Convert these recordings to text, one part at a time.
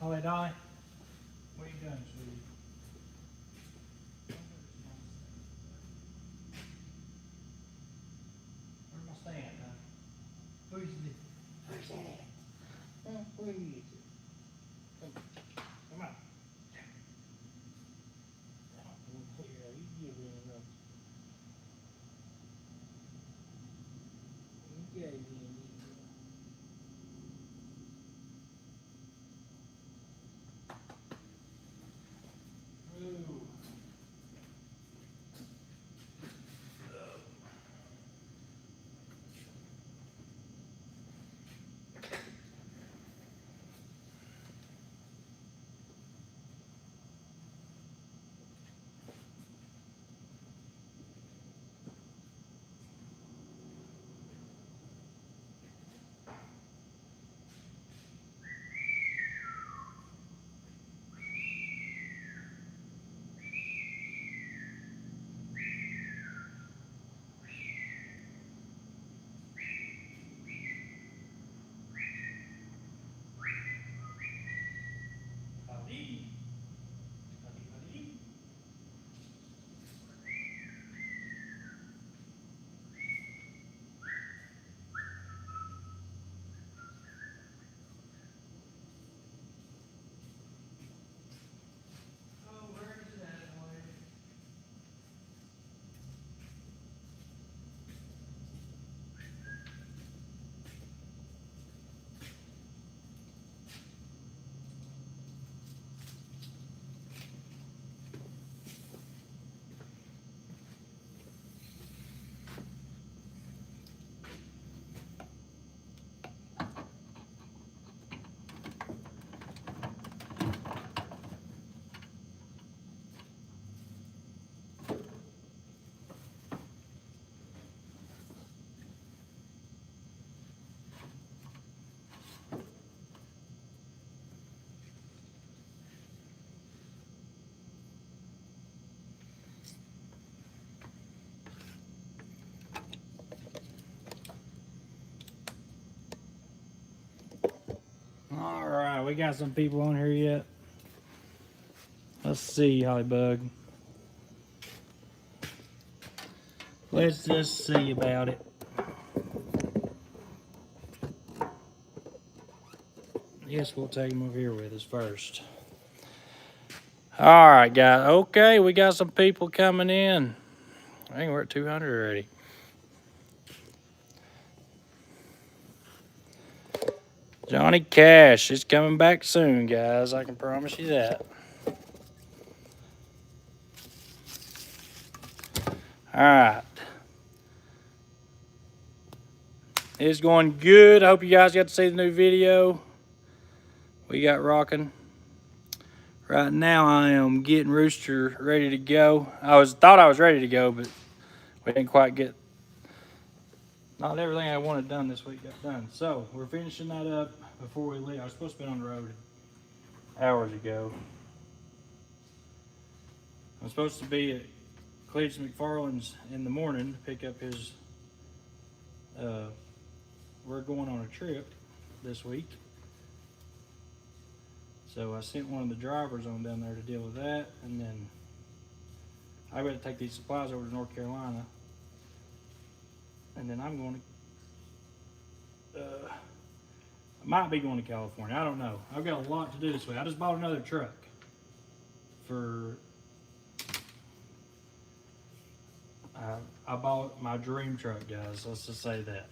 Holly Dolly, what are you doing, sweetie? Where's my stand, huh? Where's that? Where is it? Come on. Here, you give me enough. You gave me enough. Ooh. Holly. Holly. Oh, where is that boy? All right, we got some people on here yet. Let's see, Hollybug. Let's just see about it. Yes, we'll take him over here with us first. All right, guys. Okay, we got some people coming in. I think we're at 200 already. Johnny Cash is coming back soon, guys. I can promise you that. All right. It's going good. I hope you guys got to see the new video we got rocking. Right now, I am getting Rooster ready to go. Thought I was ready to go, but we didn't quite get. Not everything I wanted done this week got done. So we're finishing that up before we leave. I was supposed to be on the road hours ago. I'm supposed to be at Cletus McFarland's in the morning to pick up his. We're going on a trip this week. So I sent one of the drivers on down there to deal with that, and then I got to take these supplies over to North Carolina, and then I'm going to. I might be going to California. I don't know. I've got a lot to do this week. I just bought another truck for. I bought my dream truck, guys. Let's just say that.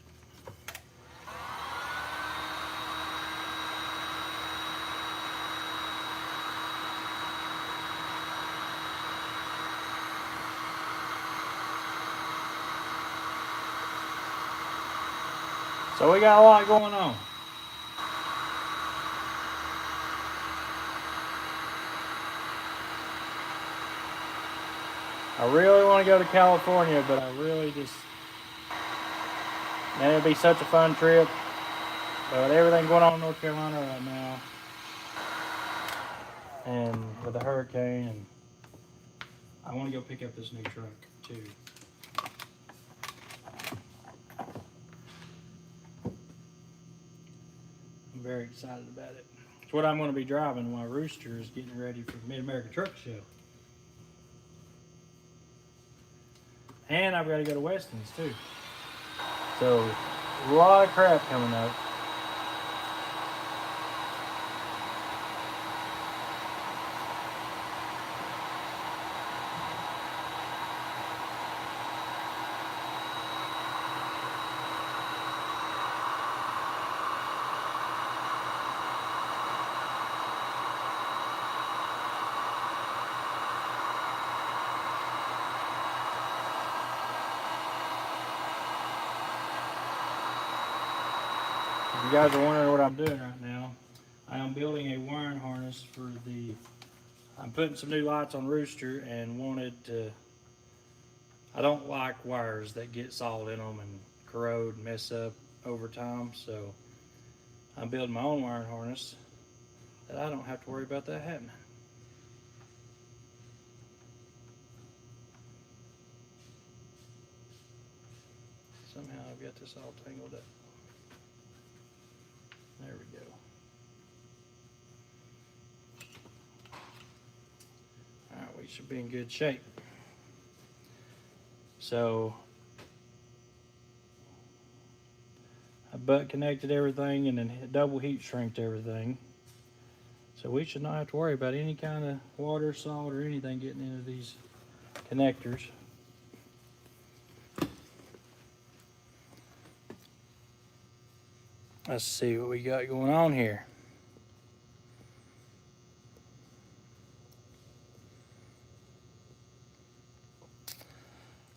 So we got a lot going on. I really want to go to California, but I really just, man, it'd be such a fun trip. But everything going on in North Carolina right now, and with the hurricane, and I want to go pick up this new truck too. I'm very excited about it. It's what I'm going to be driving while Rooster is getting ready for the Mid-America Truck Show. And I've got to go to Weston's too. So, a lot of crap coming up. If you guys are wondering what I'm doing right now, I am building a wiring harness for the, I'm putting some new lights on Rooster and wanted to, I don't like wires that get salt in them and corrode and mess up over time, so I'm building my own wiring harness that I don't have to worry about that happening. Somehow I've got this all tangled up. There we go. All right, we should be in good shape. So I butt connected everything and then double heat shrinked everything. So we should not have to worry about any kind of water, salt, or anything getting into these connectors. Let's see what we got going on here.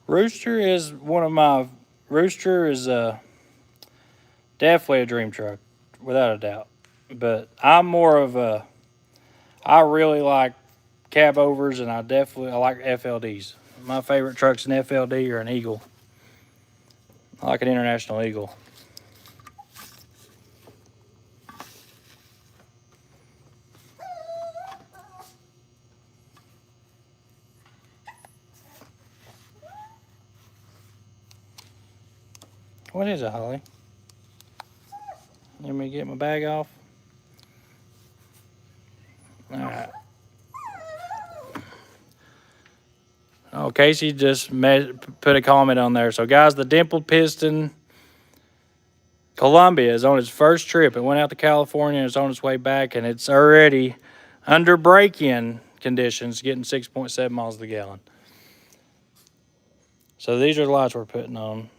Rooster is definitely a dream truck, without a doubt. But I'm more of a, I really like cab overs and I like FLDs. My favorite truck's an FLD or an Eagle. I like an International Eagle. What is it, Holly? Let me get my bag off. All right. Oh, Casey just put a comment on there. So, guys, the dimpled piston Columbia is on its first trip. It went out to California and it's on its way back, and it's already under break-in conditions, getting 6.7 miles per gallon. So these are the lights we're putting on.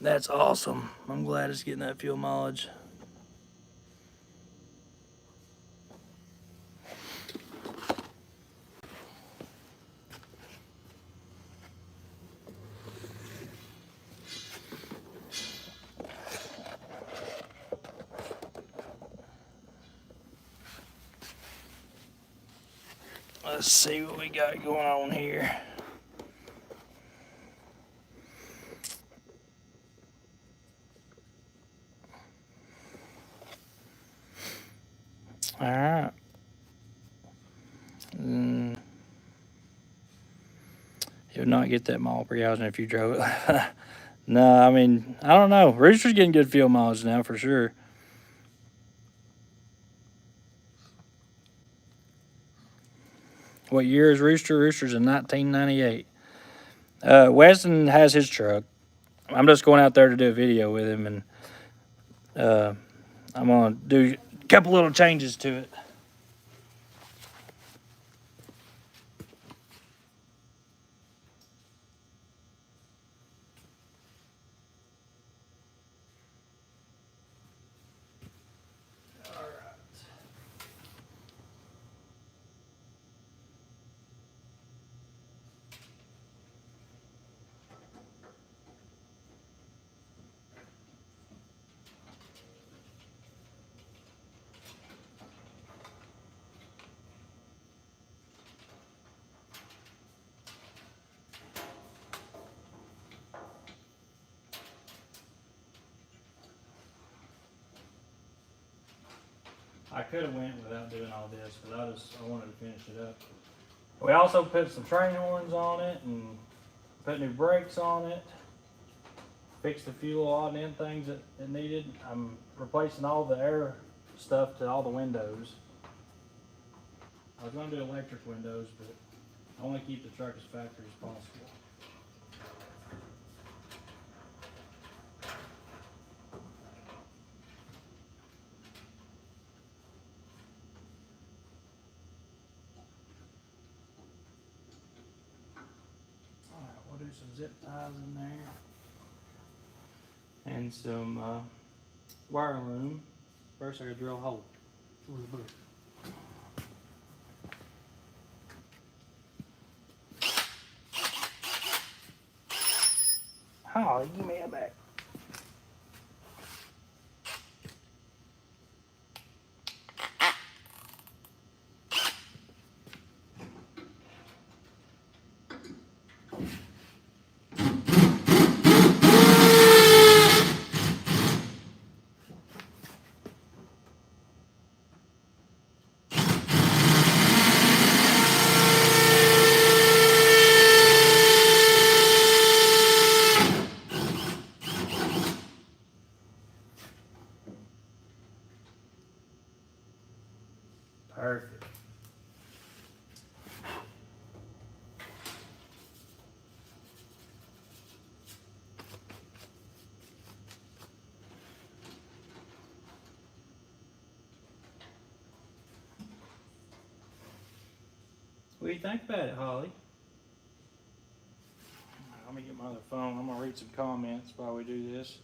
That's awesome. I'm glad it's getting that fuel mileage. Let's see what we got going on here. All right. You would not get that mile per gallon if you drove it. No, I mean, I don't know. Rooster's getting good fuel mileage now for sure. What year is Rooster? Rooster's in 1998. Weston has his truck. I'm just going out there to do a video with him, and I'm going to do a couple little changes to it. I could have went without doing all this, but I wanted to finish it up. We also put some train horns on it and put new brakes on it. Fixed a few little odd end things that it needed. I'm replacing all the air stuff to all the windows. I was going to do electric windows, but I want to keep the truck as factory as possible. Alright, we'll do some zip ties in there. And some wire loom. First I gotta drill a hole. Oh, give me that back. Perfect. What do you think about it, Holly? Let me get my other phone. I'm gonna read some comments while we do this.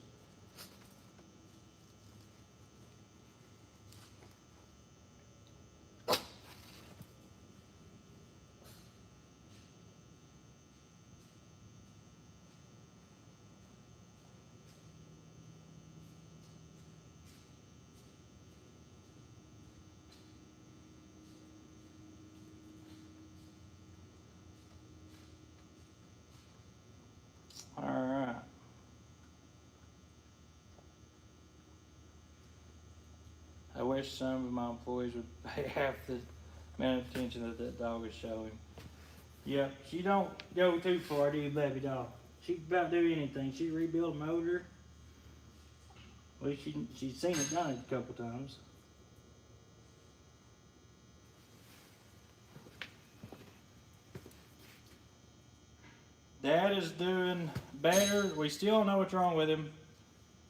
All right. I wish some of my employees would pay half the amount of attention that that dog is showing. Yep, she don't go too far, do you, baby doll? She can about do anything. She rebuild a motor. Well, she's seen it done a couple times. Dad is doing better. We still don't know what's wrong with him.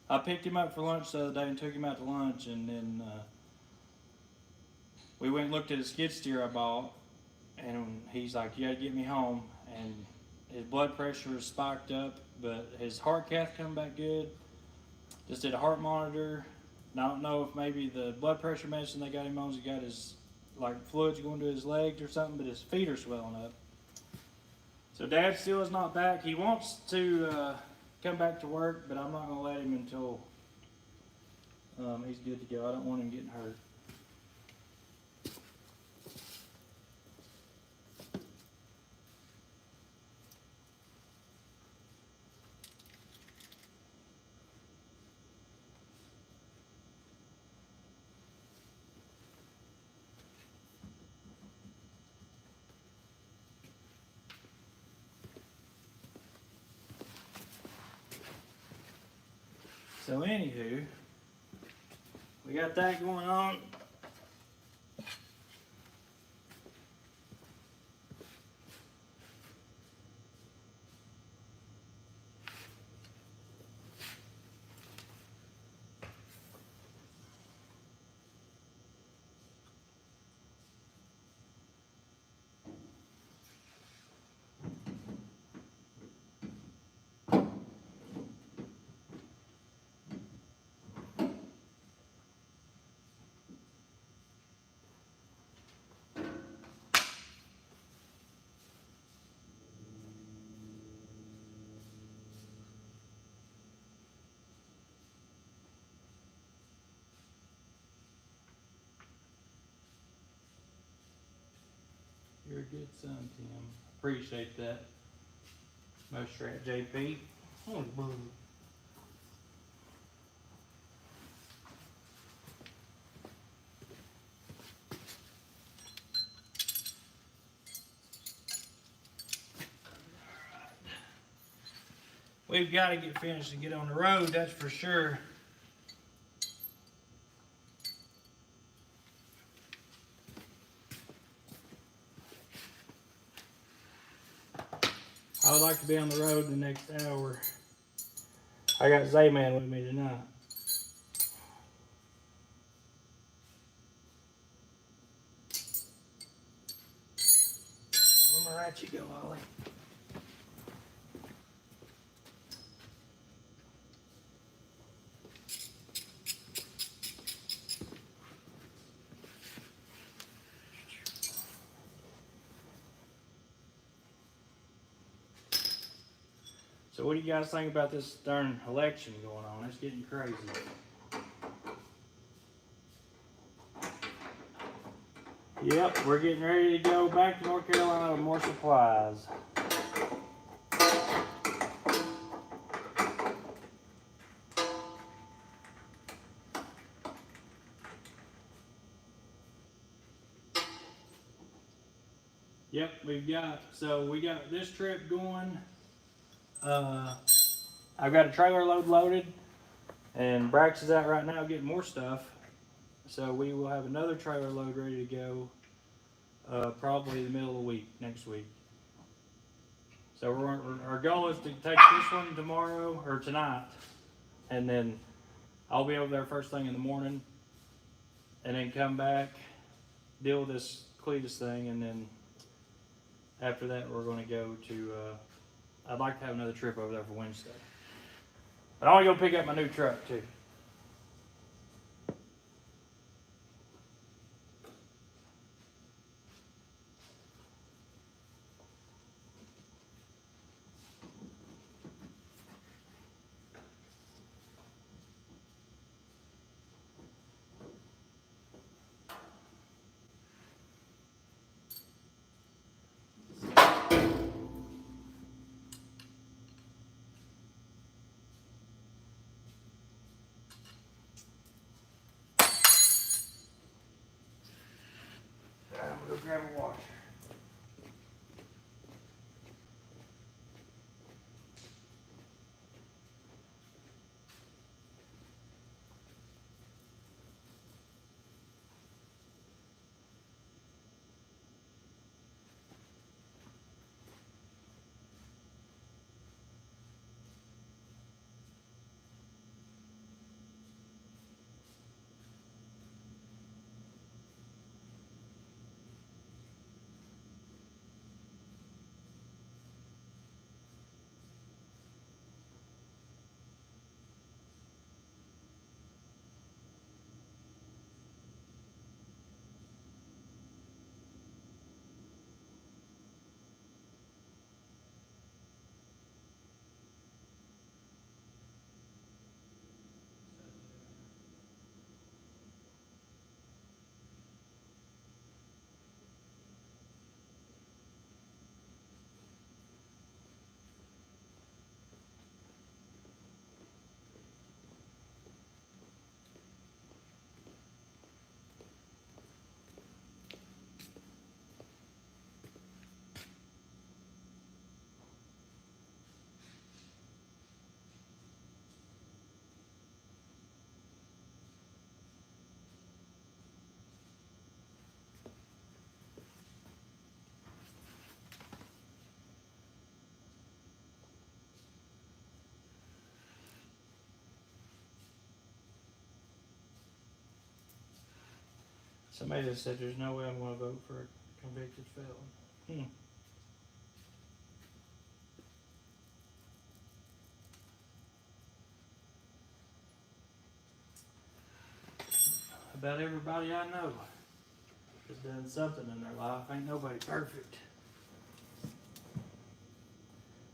I picked him up for lunch the other day and took him out to lunch, and then we went and looked at a skid steer I bought, and he's like, "You gotta get me home." And his blood pressure is spiked up, but his heart cath come back good. Just did a heart monitor. And I don't know if maybe the blood pressure medicine they got him on, he got his like fluids going to his legs or something, but his feet are swelling up. So Dad still is not back. He wants to come back to work, but I'm not going to let him until he's good to go. I don't want him getting hurt. So anywho, we got that going on. You're a good son, Tim. Appreciate that. Most rat JP. Oh, boo. we've got to get finished and get on the road, that's for sure. I would like to be on the road the next hour. I got Z-Man with me tonight. Where my ratchet go, Ollie? So what do you guys think about this darn election going on? It's getting crazy. Yep, we're getting ready to go back to North Carolina with more supplies. Yep, we got this trip going. I've got a trailer load loaded, and Braxton's out right now getting more stuff. So we will have another trailer load ready to go probably the middle of the week, next week. So our goal is to take this one tomorrow or tonight, and then I'll be over there first thing in the morning, and then come back, deal with this Cletus thing, and then after that we're going to go to, I'd like to have another trip over there for Wednesday. But I want to go pick up my new truck too. I'm going to go grab a washer. Somebody just said there's no way I'm going to vote for a convicted felon. About everybody I know has done something in their life. Ain't nobody perfect.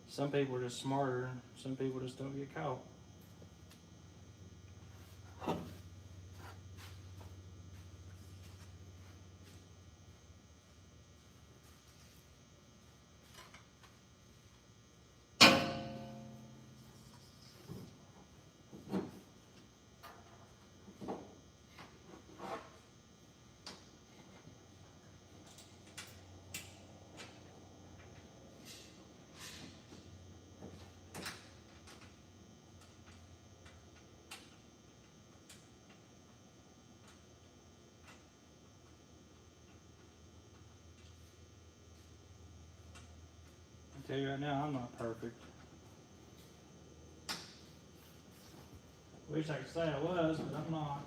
Some people are just smarter, and some people just don't get caught. tell you right now, I'm not perfect. Wish I could say I was, but I'm not.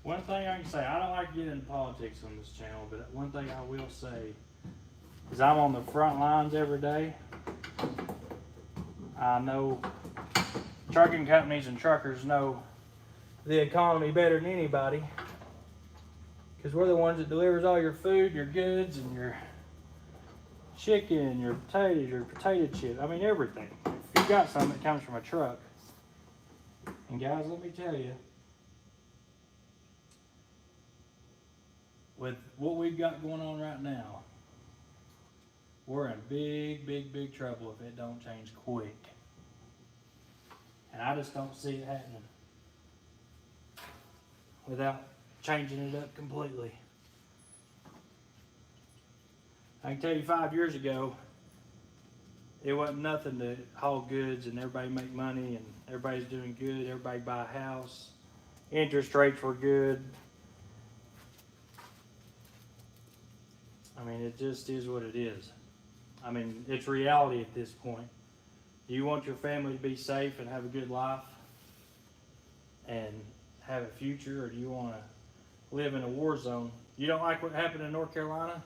One thing I can say, I don't like to get into politics on this channel, but one thing I will say is I'm on the front lines every day. I know trucking companies and truckers know the economy better than anybody, because we're the ones that delivers all your food, your goods, and your chicken, your potatoes, your potato chip. I mean, everything. If you got something that comes from a truck. And guys, let me tell you, with what we've got going on right now, we're in big, big, big trouble if it don't change quick. And I just don't see it happening without changing it up completely. I can tell you 5 years ago, it wasn't nothing to haul goods and everybody make money and everybody's doing good, everybody buy a house, interest rates were good. I mean, it just is what it is. I mean, it's reality at this point. Do you want your family to be safe and have a good life and have a future, or do you want to live in a war zone? You don't like what happened in North Carolina?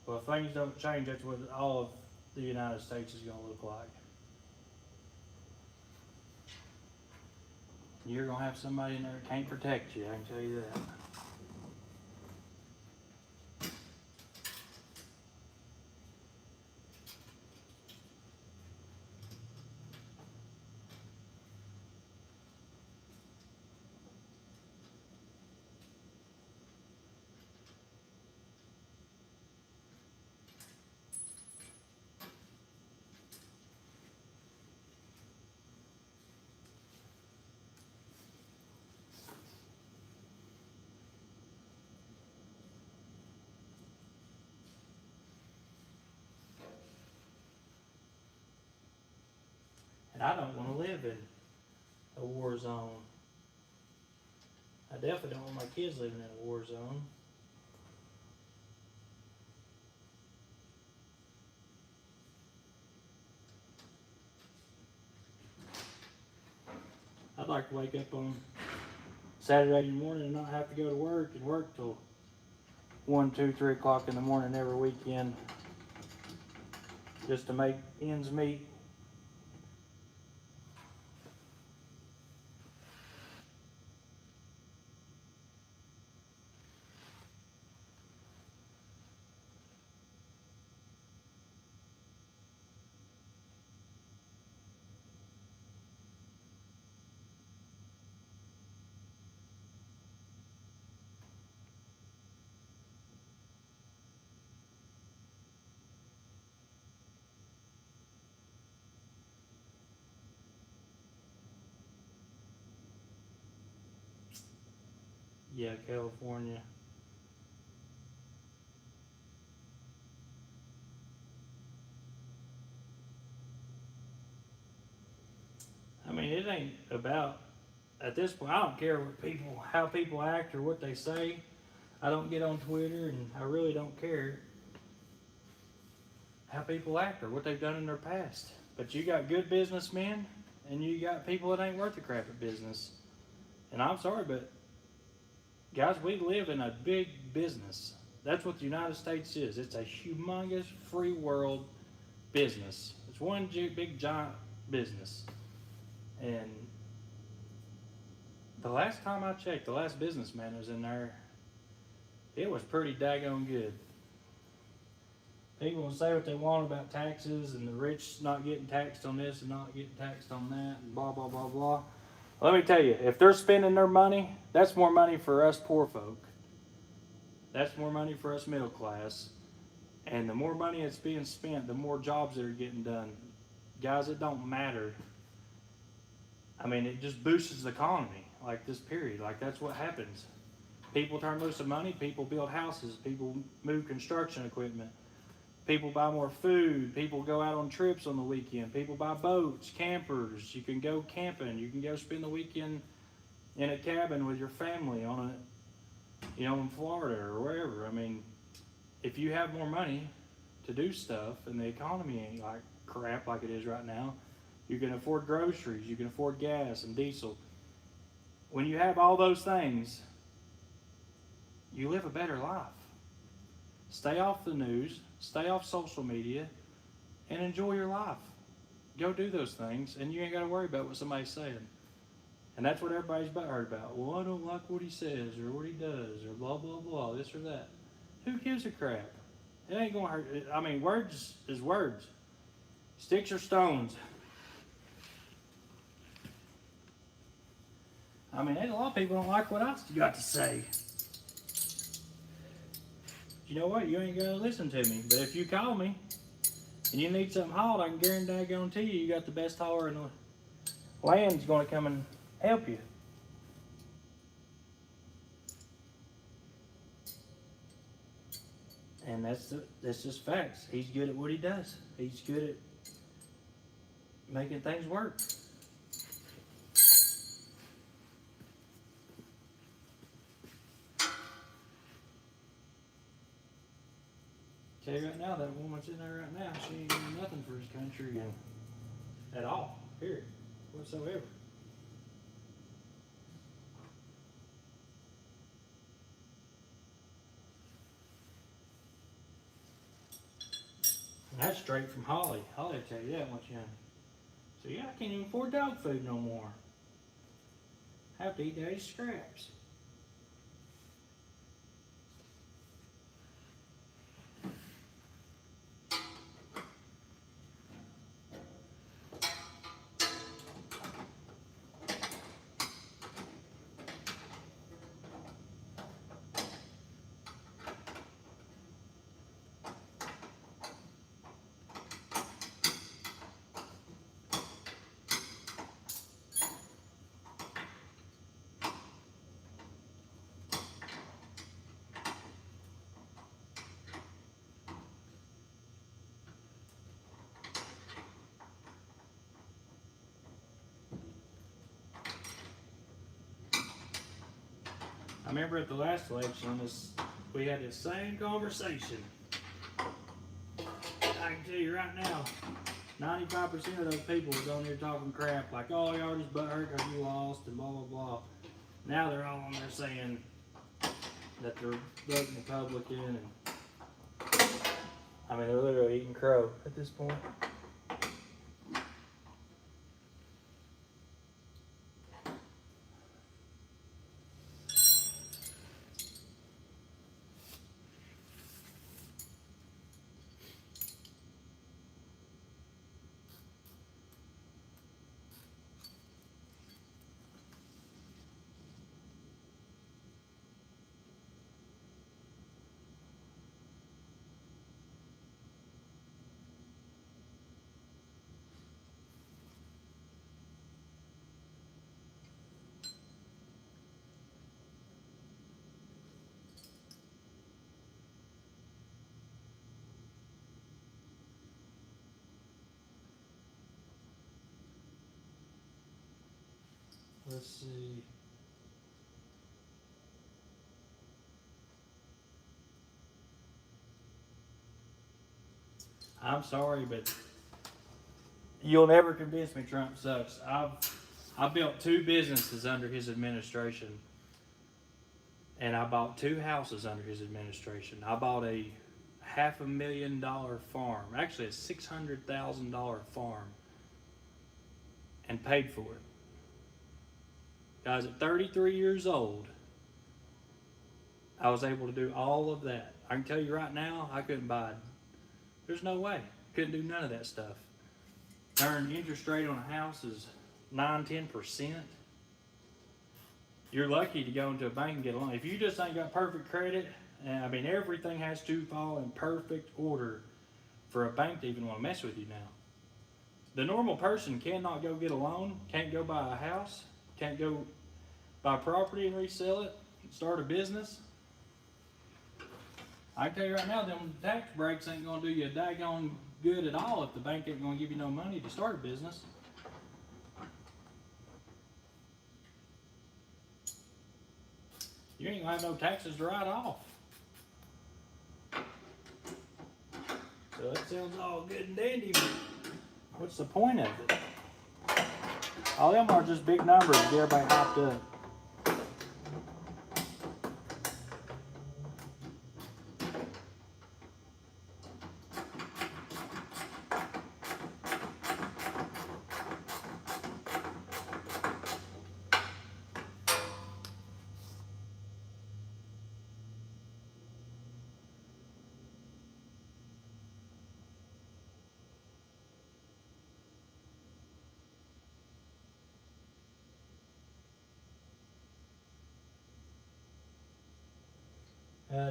Well, if things don't change, that's what all of the United States is going to look like. You're going to have somebody in there that can't protect you, I can tell you that. And I don't want to live in a war zone. I definitely don't want my kids living in a war zone. I'd like to wake up on Saturday morning and not have to go to work and work till 1, 2, 3 o'clock in the morning every weekend just to make ends meet. Yeah, California. I mean, it ain't about, at this point, I don't care what people, how people act or what they say. I don't get on Twitter, and I really don't care how people act or what they've done in their past. But you got good businessmen, and you got people that ain't worth a crap at business. And I'm sorry, but guys, we live in a big business. That's what the United States is. It's a humongous free world business. It's one big giant business. And the last time I checked, the last businessman was in there, it was pretty daggone good. People will say what they want about taxes and the rich not getting taxed on this and not getting taxed on that and blah, blah, blah, blah. Let me tell you, if they're spending their money, that's more money for us poor folk. That's more money for us middle class. And the more money that's being spent, the more jobs that are getting done. Guys, it don't matter I mean, it just boosts the economy, like this period. Like, that's what happens. People turn loose of money, people build houses, people move construction equipment, people buy more food, people go out on trips on the weekend, people buy boats, campers. You can go camping, you can go spend the weekend in a cabin with your family on in Florida or wherever. I mean, if you have more money to do stuff and the economy ain't like crap like it is right now, you can afford groceries, you can afford gas and diesel. When you have all those things, you live a better life. Stay off the news, stay off social media, and enjoy your life. Go do those things, and you ain't got to worry about what somebody's saying. And that's what everybody's butthurt about. Well, I don't like what he says, or what he does, or blah, blah, blah, this or that. Who gives a crap? It ain't going to hurt. I mean, words is words. Sticks or stones. I mean, a lot of people don't like what I got to say. You know what? You ain't gonna listen to me. But if you call me and you need something hauled, I can guarantee you got the best hauler in the land's gonna come and help you. And that's just facts. He's good at what he does. He's good at making things work. Tell you right now, that woman's in there right now, she ain't doing nothing for his country at all, period, whatsoever. And that's straight from Holly. Holly will tell you that much, young. So yeah, I can't even afford dog food no more. I have to eat daddy's scraps. I remember at the last election, we had the same conversation. I can tell you right now, 95% of those people was on here talking crap, like, oh, y'all just butthurt because you lost and blah, blah, blah. Now they're all on there saying that they're voting Republican, and I mean, they're literally eating crow at this point. Let's see. I'm sorry, but you'll never convince me Trump sucks. I built 2 businesses under his administration, and I bought 2 houses under his administration. I bought a $500,000 farm, actually a $600,000 farm, and paid for it. Guys, at 33 years old, I was able to do all of that. I can tell you right now, I couldn't buy it. There's no way. Couldn't do none of that stuff. Earn interest rate on a house is 9-10%. You're lucky to go into a bank and get a loan. If you just ain't got perfect credit, I mean, everything has to fall in perfect order for a bank to even want to mess with you now. the normal person cannot go get a loan, can't go buy a house, can't go buy property and resell it, start a business. I can tell you right now, them tax breaks ain't gonna do you a daggone good at all if the bank ain't gonna give you no money to start a business. You ain't gonna have no taxes to write off. So that sounds all good and dandy, but what's the point of it? All them are just big numbers to get everybody hyped up.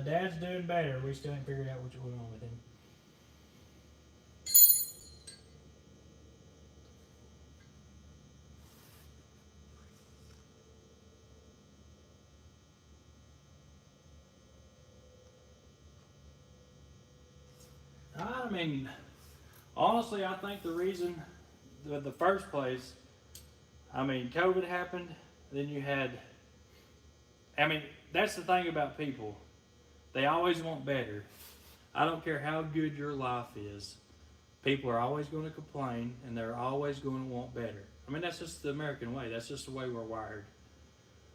Dad's doing better. We still ain't figured out what's going on with him. I mean, honestly, I think the reason, the first place, I mean, COVID happened, then you had, I mean, that's the thing about people. They always want better. I don't care how good your life is. People are always going to complain, and they're always going to want better. I mean, that's just the American way. That's just the way we're wired.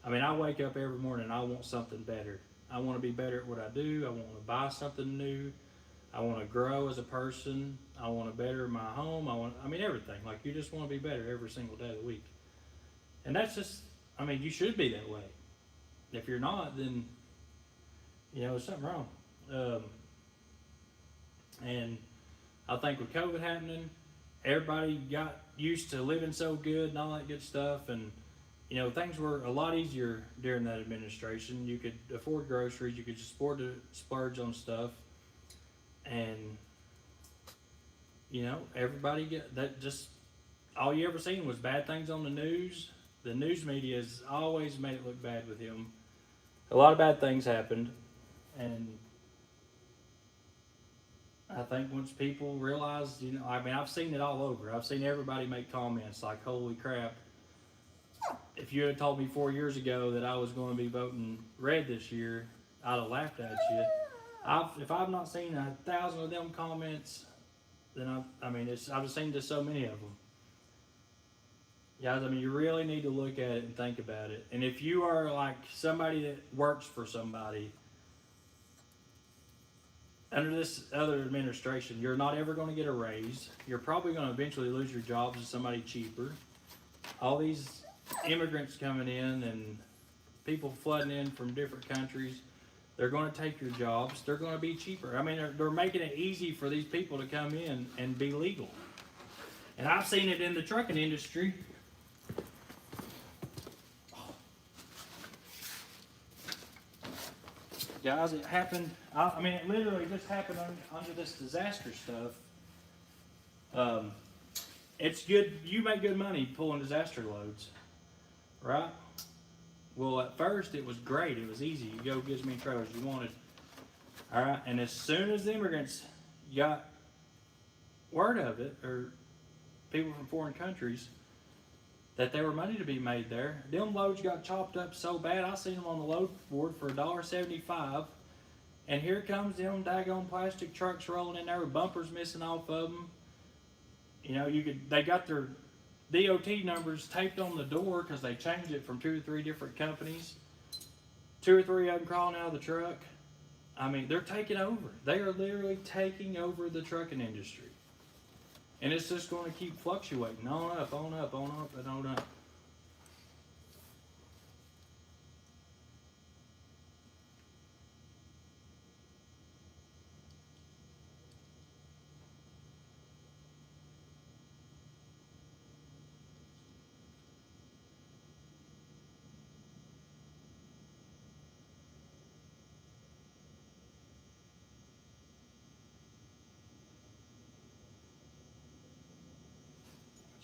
I mean, I wake up every morning and I want something better. I want to be better at what I do. I want to buy something new. I want to grow as a person. I want to better my home. I mean, everything. Like, you just want to be better every single day of the week. And that's just, I mean, you should be that way. If you're not, then, you know, there's something wrong. And I think with COVID happening, everybody got used to living so good and all that good stuff. And, you know, things were a lot easier during that administration. You could afford groceries. You could just afford to splurge on stuff. And, you know, everybody get that. Just all you ever seen was bad things on the news. The news media has always made it look bad with him. A lot of bad things happened. And I think once people realize, you know, I mean, I've seen it all over. I've seen everybody make comments like, holy crap. If you had told me 4 years ago that I was going to be voting red this year, I'd have laughed at you. If I've not seen 1,000 of them comments, then I've seen just so many of them. Guys, I mean, you really need to look at it and think about it. And if you are like somebody that works for somebody, under this other administration, you're not ever going to get a raise. You're probably going to eventually lose your jobs to somebody cheaper. All these immigrants coming in and people flooding in from different countries, they're going to take your jobs. They're going to be cheaper. I mean, they're making it easy for these people to come in and be legal. And I've seen it in the trucking industry. Guys, it happened. I mean, it literally just happened under this disaster stuff. It's good. You make good money pulling disaster loads, right? Well, at first it was great. It was easy. You go get as many trailers you wanted. All right, and as soon as the immigrants got word of it, or people from foreign countries, that there were money to be made there, them loads got chopped up so bad. I seen them on the load board for $1.75, and here comes them daggone plastic trucks rolling in there with bumpers missing off of them. You know, they got their DOT numbers taped on the door because they changed it from 2 or 3 different companies. 2 or 3 of them crawling out of the truck. I mean, they're taking over. They are literally taking over the trucking industry. And it's just going to keep fluctuating on up, on up, on up, and on up.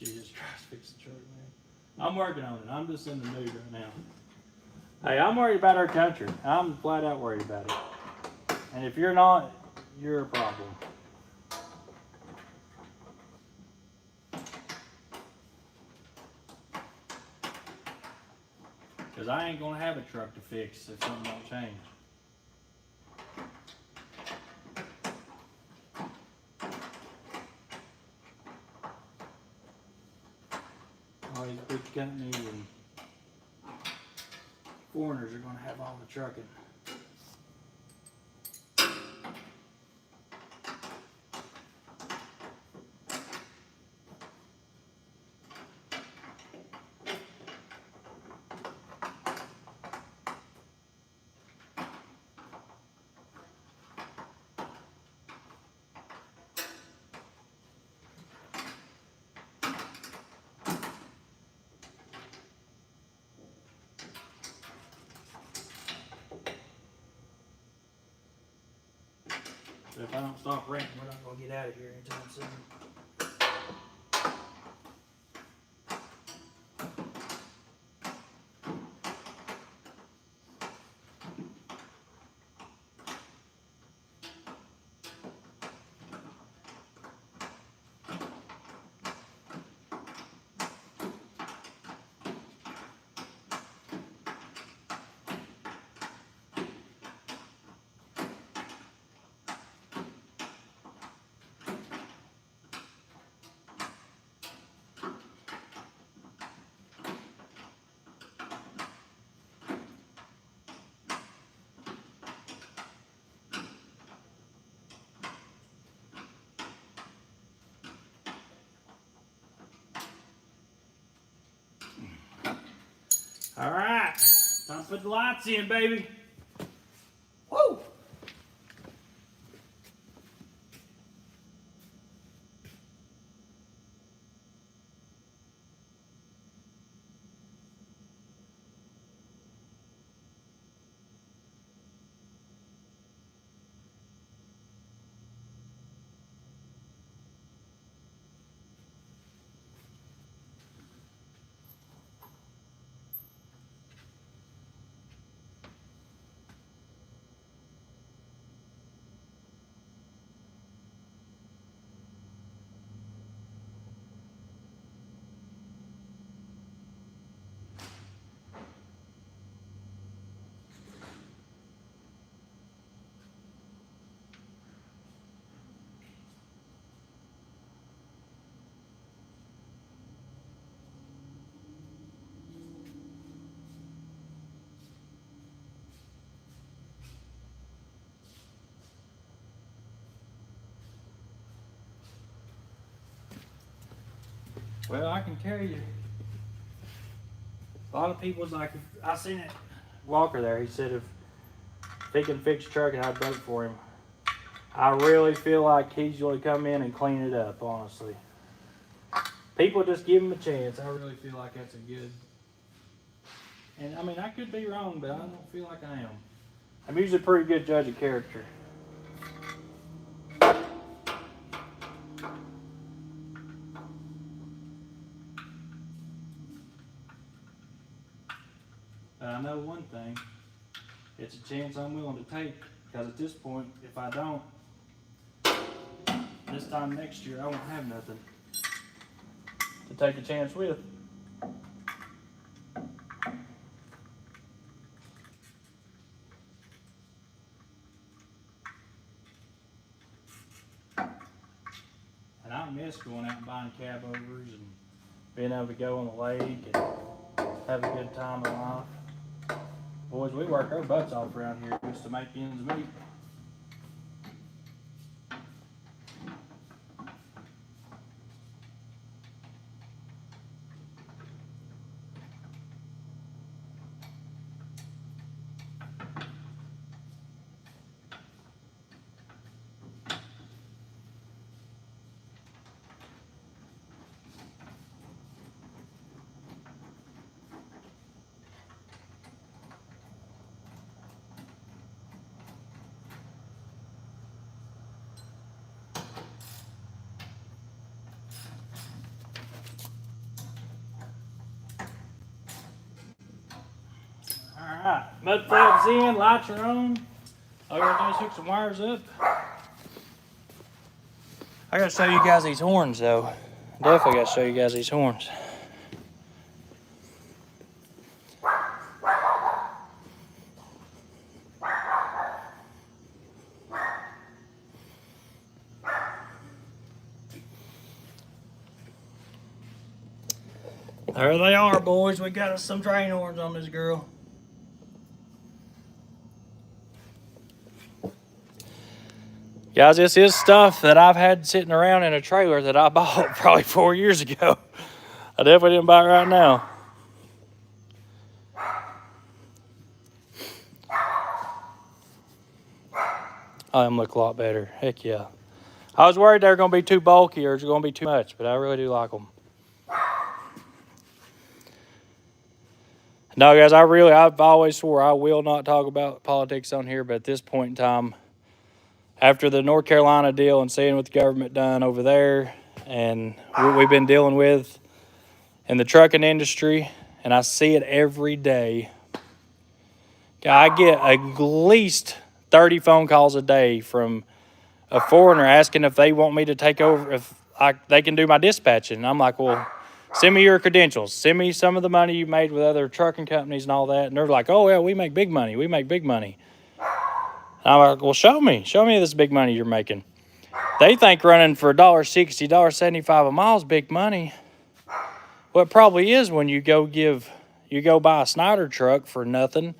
Jesus Christ, fix the truck, man. I'm working on it. I'm just in the mood right now. Hey, I'm worried about our country. I'm flat out worried about it. And if you're not, you're a problem. Because I ain't going to have a truck to fix if something don't change. All these big companies and foreigners are going to have all the trucking. So if I don't stop renting, we're not going to get out of here anytime soon. All right, time to put the lights in, baby. Woo! Well, I can tell you, a lot of people's like, I seen it, Walker there, he said if he can fix the truck, I'd vote for him. I really feel like he's going to come in and clean it up, honestly. People just give him a chance. I really feel like that's a good, and I mean, I could be wrong, but I don't feel like I am. I'm usually a pretty good judge of character. But I know one thing, it's a chance I'm willing to take, because at this point, if I don't, this time next year I won't have nothing to take a chance with. And I miss going out and buying cab overs and being able to go on the lake and have a good time in life. Boys, we work our butts off around here just to make ends meet. Alright, mud flaps in, lights are on. All we gotta do is hook some wires up. I gotta show you guys these horns though. Definitely gotta show you guys these horns. There they are, boys. We got us some train horns on this girl. Guys, this is stuff that I've had sitting around in a trailer that I bought probably 4 years ago. I definitely didn't buy it right now. Oh, them look a lot better. Heck yeah. I was worried they were going to be too bulky or it's going to be too much, but I really do like them. No, guys, I've always swore I will not talk about politics on here, but at this point in time, after the North Carolina deal and seeing what the government done over there and what we've been dealing with in the trucking industry, and I see it every day. I get at least 30 phone calls a day from a foreigner asking if they want me to take over, if they can do my dispatching. And I'm like, well, send me your credentials. Send me some of the money you made with other trucking companies and all that. And they're like, oh, yeah, we make big money. We make big money. And I'm like, well, show me this big money you're making. They think running for $1.60, $1.75 a mile is big money. Well, it probably is when you go buy a Snyder truck for nothing,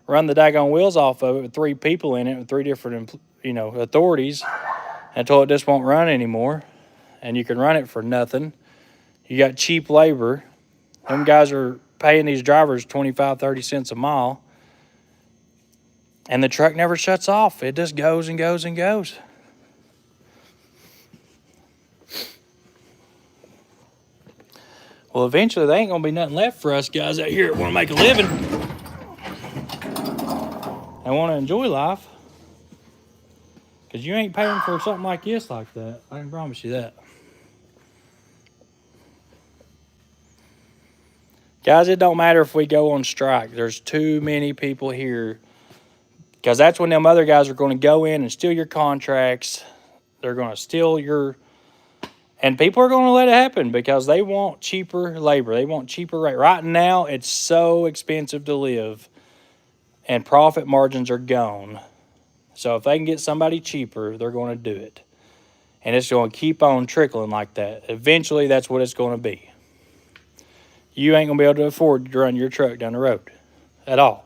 run the daggone wheels off of it with 3 people in it with 3 different, authorities until it just won't run anymore. And you can run it for nothing. You got cheap labor. Them guys are paying these drivers 25, 30 cents a mile. And the truck never shuts off. It just goes and goes and goes. Well, eventually there ain't going to be nothing left for us guys out here that want to make a living and want to enjoy life. Because you ain't paying for something like this like that. I can promise you that. Guys, it don't matter if we go on strike. There's too many people here. Because that's when them other guys are going to go in and steal your contracts. They're going to steal your... And people are going to let it happen because they want cheaper labor. They want cheaper rate. Right now, it's so expensive to live. And profit margins are gone. So if they can get somebody cheaper, they're going to do it. And it's going to keep on trickling like that. Eventually, that's what it's going to be. You ain't going to be able to afford to run your truck down the road at all.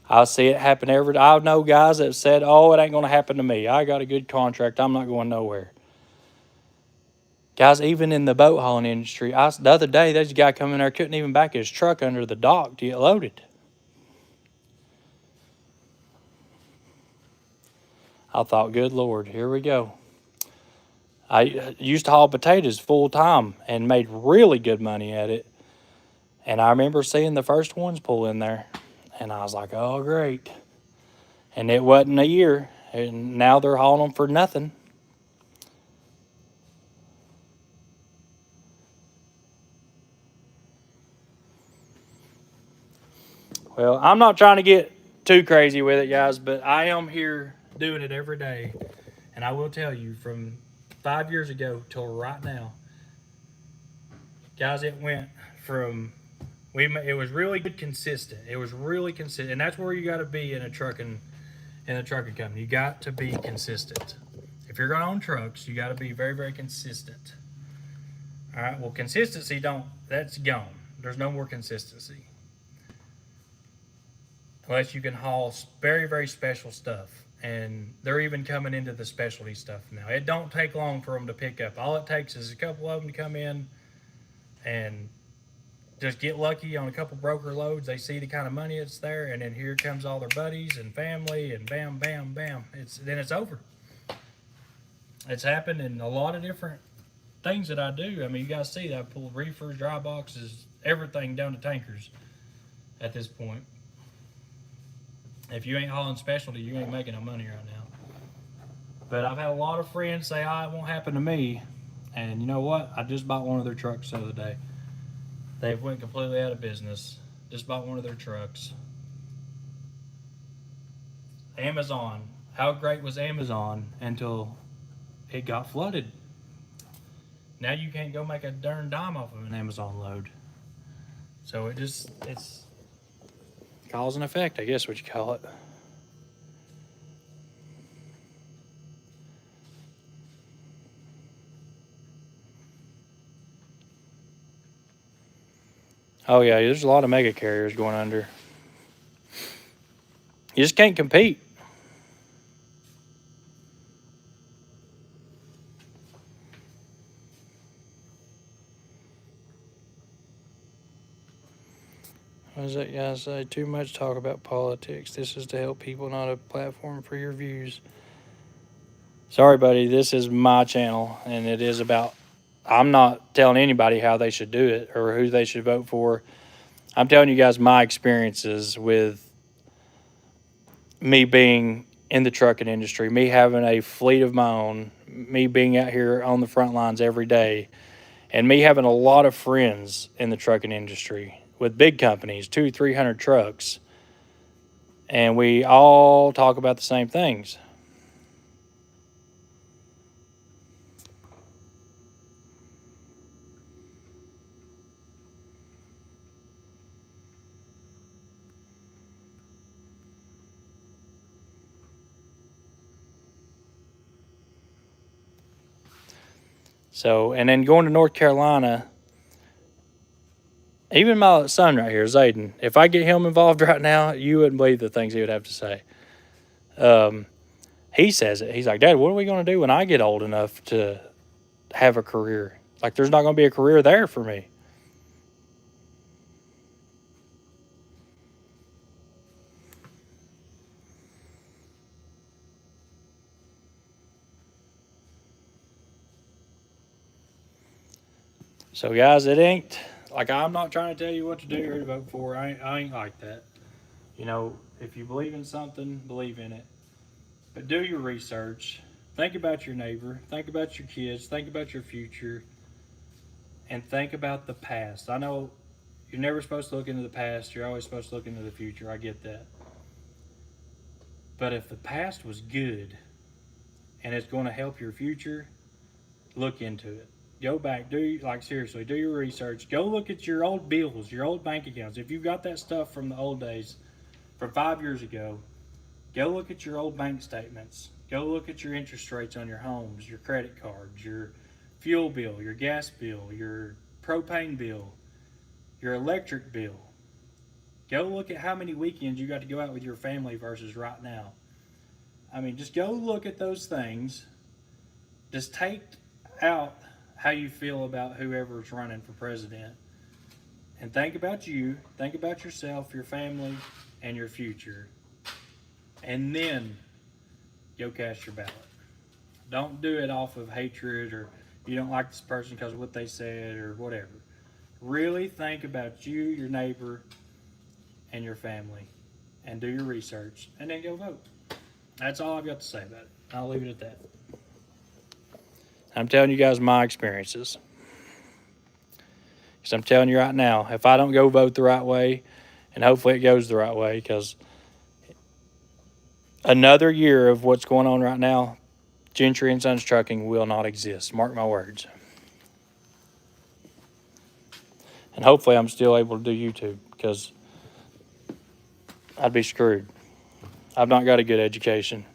I see it happen every day. I know guys that said, oh, it ain't going to happen to me. I got a good contract. I'm not going nowhere. Guys, even in the boat hauling industry, the other day, there's a guy coming there, couldn't even back his truck under the dock to get loaded. I thought, good Lord, here we go. I used to haul potatoes full time and made really good money at it. And I remember seeing the first ones pull in there. And I was like, oh, great. And it wasn't a year. And now they're hauling them for nothing. Well, I'm not trying to get too crazy with it, guys, but I am here doing it every day. And I will tell you, from 5 years ago till right now, guys, it went from... It was really consistent. It was really consistent. And that's where you got to be in a trucking company. You got to be consistent. If you're going to own trucks, you got to be very, very consistent. All right, well, consistency that's gone. There's no more consistency. Unless you can haul very, very special stuff. And they're even coming into the specialty stuff now. It don't take long for them to pick up. All it takes is a couple of them to come in and just get lucky on a couple broker loads. They see the kind of money that's there, and then here comes all their buddies and family, and bam, bam, bam. Then it's over. It's happened in a lot of different things that I do. I mean, you guys see that I pull reefers, dry boxes, everything down to tankers at this point. If you ain't hauling specialty, you ain't making no money right now. But I've had a lot of friends say, "Oh, it won't happen to me." And you know what? I just bought one of their trucks the other day. They went completely out of business. Just bought one of their trucks. Amazon. How great was Amazon until it got flooded? Now you can't go make a darn dime off of an Amazon load. So it's cause and effect, I guess what you call it. Oh yeah, there's a lot of mega carriers going under. You just can't compete. What does that guy say? Too much talk about politics. This is to help people, not a platform for your views. Sorry, buddy. This is my channel, and it is about. I'm not telling anybody how they should do it or who they should vote for. I'm telling you guys my experiences with me being in the trucking industry, me having a fleet of my own, me being out here on the front lines every day, and me having a lot of friends in the trucking industry with big companies, 200-300 trucks, and we all talk about the same things. So, and then going to North Carolina, even my son right here, Zayden, if I get him involved right now, you wouldn't believe the things he would have to say. He says it. He's like, Dad, what are we going to do when I get old enough to have a career? Like, there's not going to be a career there for me. So, guys, it ain't like I'm not trying to tell you what to do or to vote for. I ain't like that. You know, if you believe in something, believe in it. But do your research. Think about your neighbor. Think about your kids. Think about your future. And think about the past. I know you're never supposed to look into the past. You're always supposed to look into the future. I get that. But if the past was good and it's going to help your future, look into it. Go back, seriously, do your research. Go look at your old bills, your old bank accounts. If you've got that stuff from the old days, from 5 years ago, go look at your old bank statements. Go look at your interest rates on your homes, your credit cards, your fuel bill, your gas bill, your propane bill, your electric bill. Go look at how many weekends you got to go out with your family versus right now. I mean, just go look at those things. Just take out how you feel about whoever's running for president. And think about you, think about yourself, your family, and your future. And then go cast your ballot. Don't do it off of hatred or you don't like this person because of what they said or whatever. Really think about you, your neighbor, and your family. And do your research. And then go vote. That's all I've got to say about it. I'll leave it at that. I'm telling you guys my experiences. Because I'm telling you right now, if I don't go vote the right way, and hopefully it goes the right way, because another year of what's going on right now, Gentry and Sons Trucking will not exist. Mark my words. And hopefully I'm still able to do YouTube, because I'd be screwed. I've not got a good education.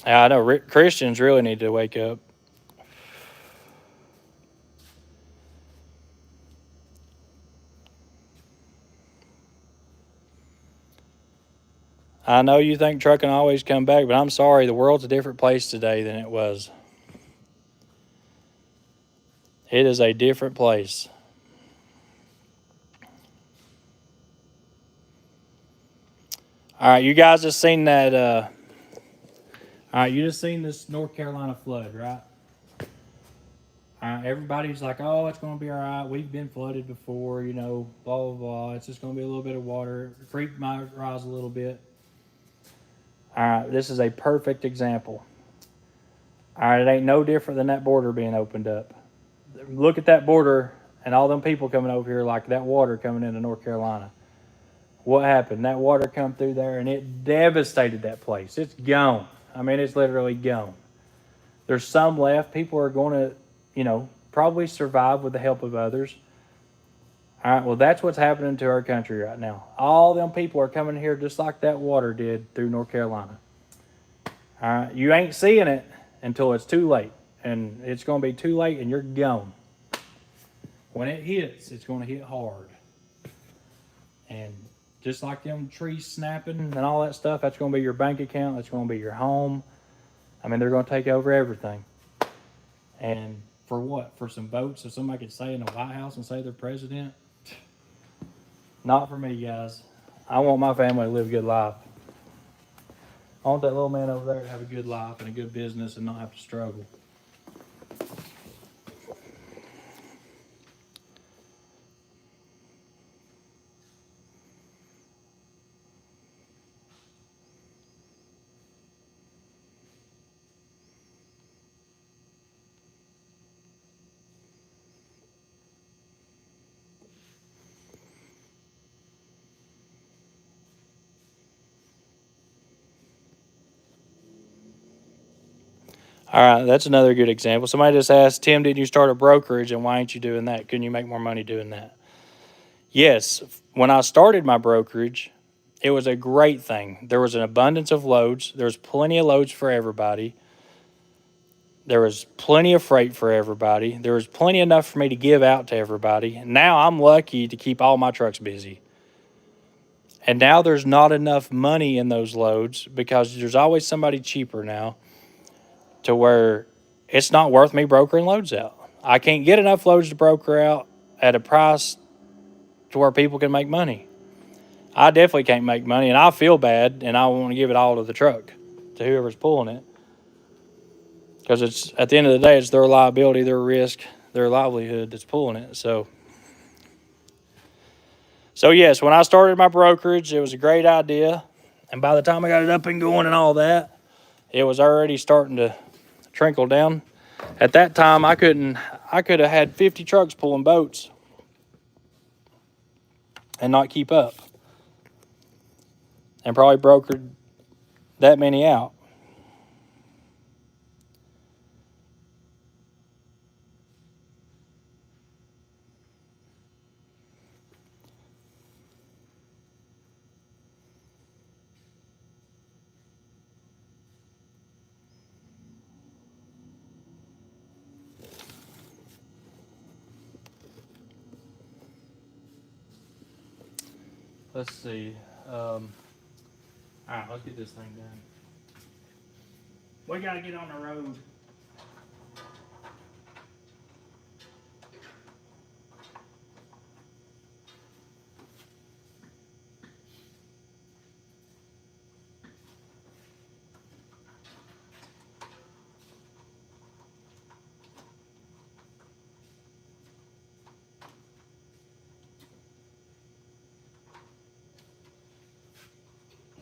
I know Christians really need to wake up. I know you think trucking always come back, but I'm sorry, the world's a different place today than it was. It is a different place. All right, you guys have seen that All right, you just seen this North Carolina flood, right? Everybody's like, oh, it's going to be all right. We've been flooded before, you know, blah, blah, blah. It's just going to be a little bit of water. The creek might rise a little bit. All right, this is a perfect example. All right, it ain't no different than that border being opened up. Look at that border and all them people coming over here like that water coming into North Carolina. What happened? That water come through there and it devastated that place. It's gone. I mean, it's literally gone. There's some left. People are going to, you know, probably survive with the help of others. All right, well, that's what's happening to our country right now. All them people are coming here just like that water did through North Carolina. All right, you ain't seeing it until it's too late. And it's going to be too late and you're gone. When it hits, it's going to hit hard. And just like them trees snapping and all that stuff, that's going to be your bank account. That's going to be your home. I mean, they're going to take over everything. And for what? For some votes so somebody could stay in the White House and say they're president? Not for me, guys. I want my family to live a good life. I want that little man over there to have a good life and a good business and not have to struggle. All right, that's another good example. Somebody just asked, Tim, did you start a brokerage and why ain't you doing that? Couldn't you make more money doing that? Yes, when I started my brokerage, it was a great thing. There was an abundance of loads. There was plenty of loads for everybody. There was plenty of freight for everybody. There was plenty enough for me to give out to everybody. Now I'm lucky to keep all my trucks busy. And now there's not enough money in those loads because there's always somebody cheaper now to where it's not worth me brokering loads out. I can't get enough loads to broker out at a price to where people can make money. I definitely can't make money, and I feel bad, and I want to give it all to the truck, to whoever's pulling it. Because it's at the end of the day, it's their liability, their risk, their livelihood that's pulling it. So yes, when I started my brokerage, it was a great idea. And by the time I got it up and going and all that, it was already starting to trickle down. At that time, I could have had 50 trucks pulling boats and not keep up. And probably brokered that many out. Let's see. All right, let's get this thing done. We got to get on the road.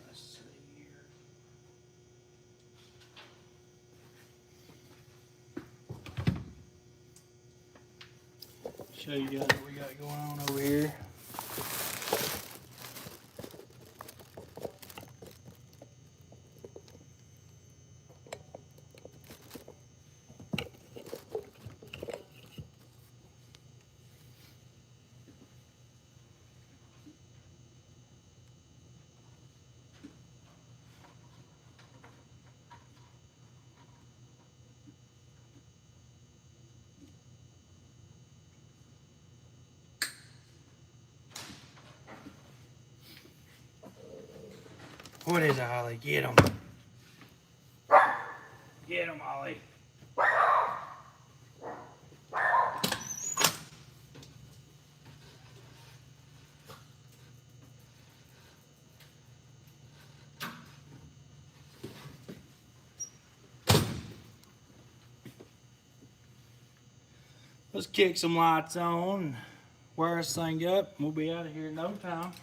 Let's see here. Show you guys what we got going on over here. What is it, Ollie? Get him. Get him, Ollie. Let's kick some lights on and wire this thing up. We'll be out of here in no time.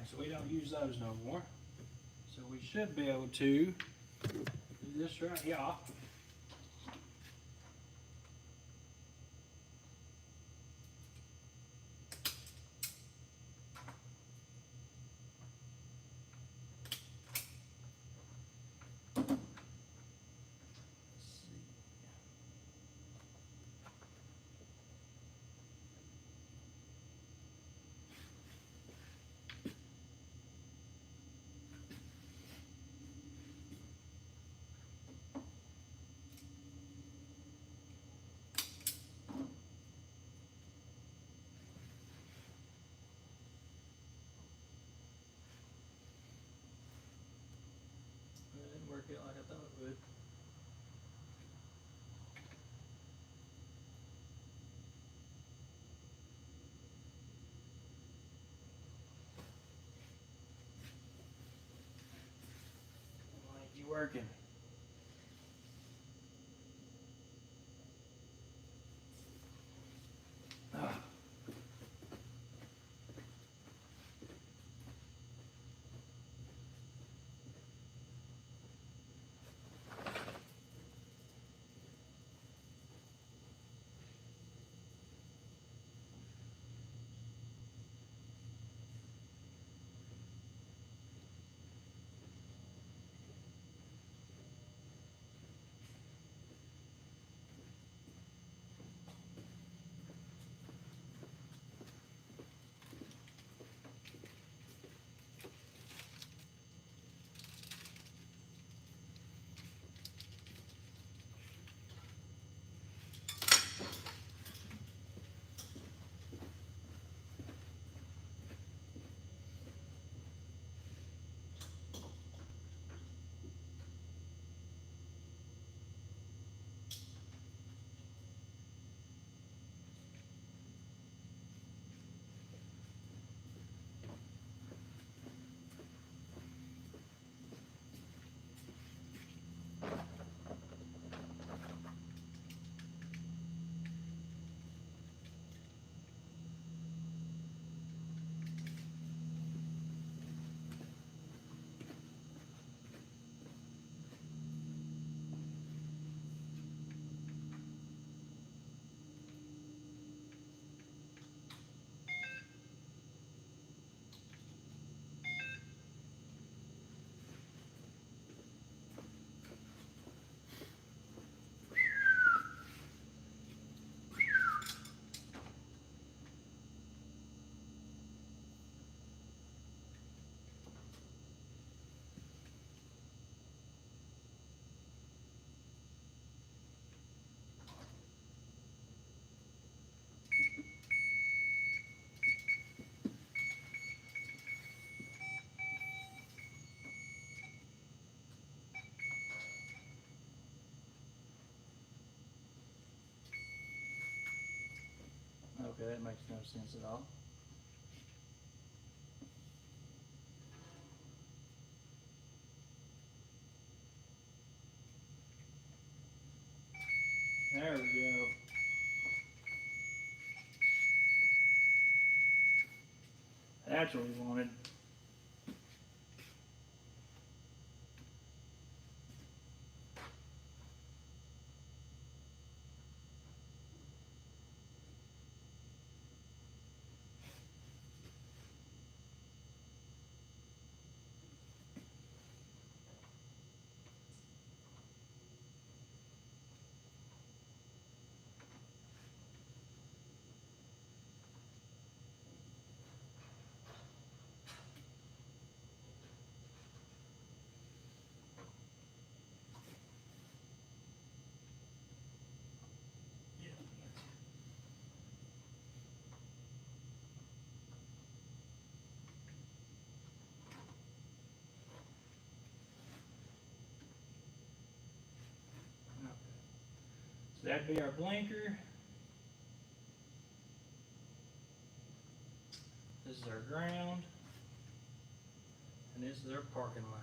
So we don't use those no more. So we should be able to do this right here. It didn't work out like I thought it would. Why ain't you working? Ah. Okay, that makes no sense at all. There we go. That's what we wanted. That'd be our blinker. This is our ground. And this is our parking lot.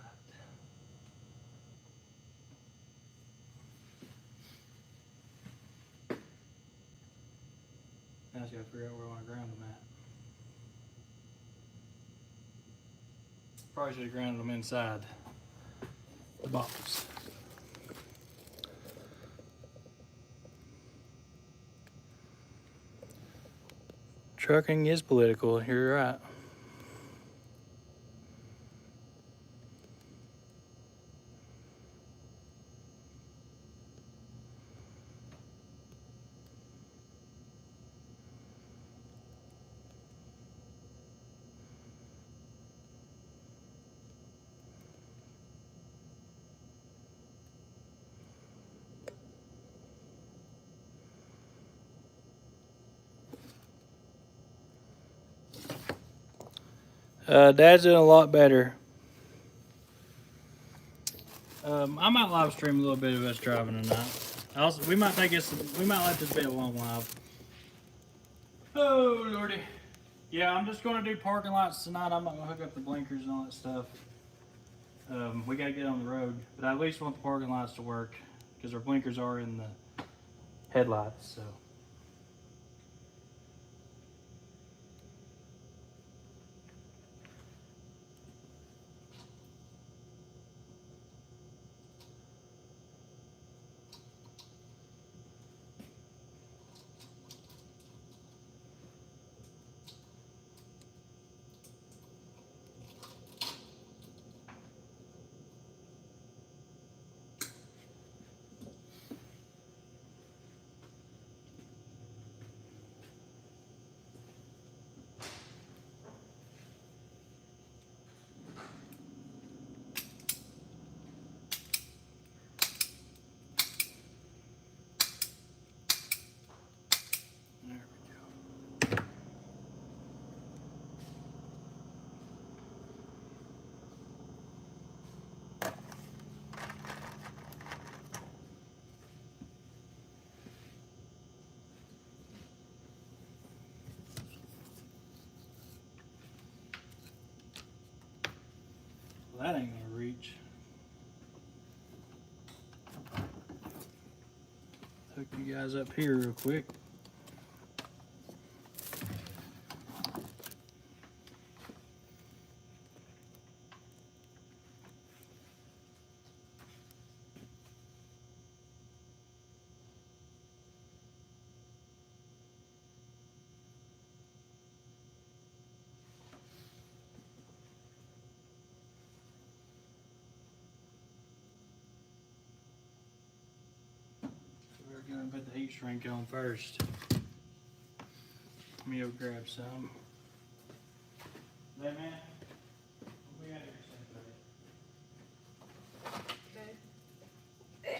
Now I just gotta figure out where I want to ground them at. Probably should have grounded them inside the box. Trucking is political, you're right. Dad's doing a lot better. I might live stream a little bit of us driving tonight. We might let this be a long live. Oh lordy. Yeah, I'm just gonna do parking lots tonight. I'm not gonna hook up the blinkers and all that stuff. We gotta get on the road, but I at least want the parking lots to work because our blinkers are in the headlights. So. That ain't gonna reach. Hook you guys up here real quick. We're gonna put the heat shrink on first. Let me go grab some. Hey man, we out here Okay.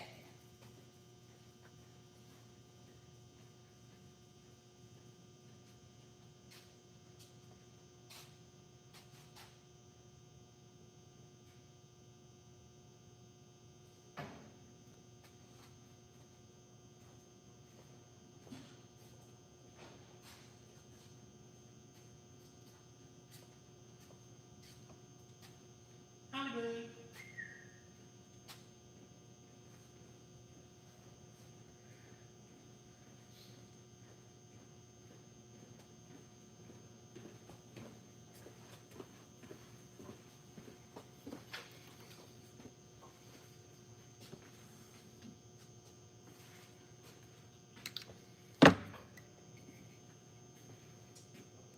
Hollywood.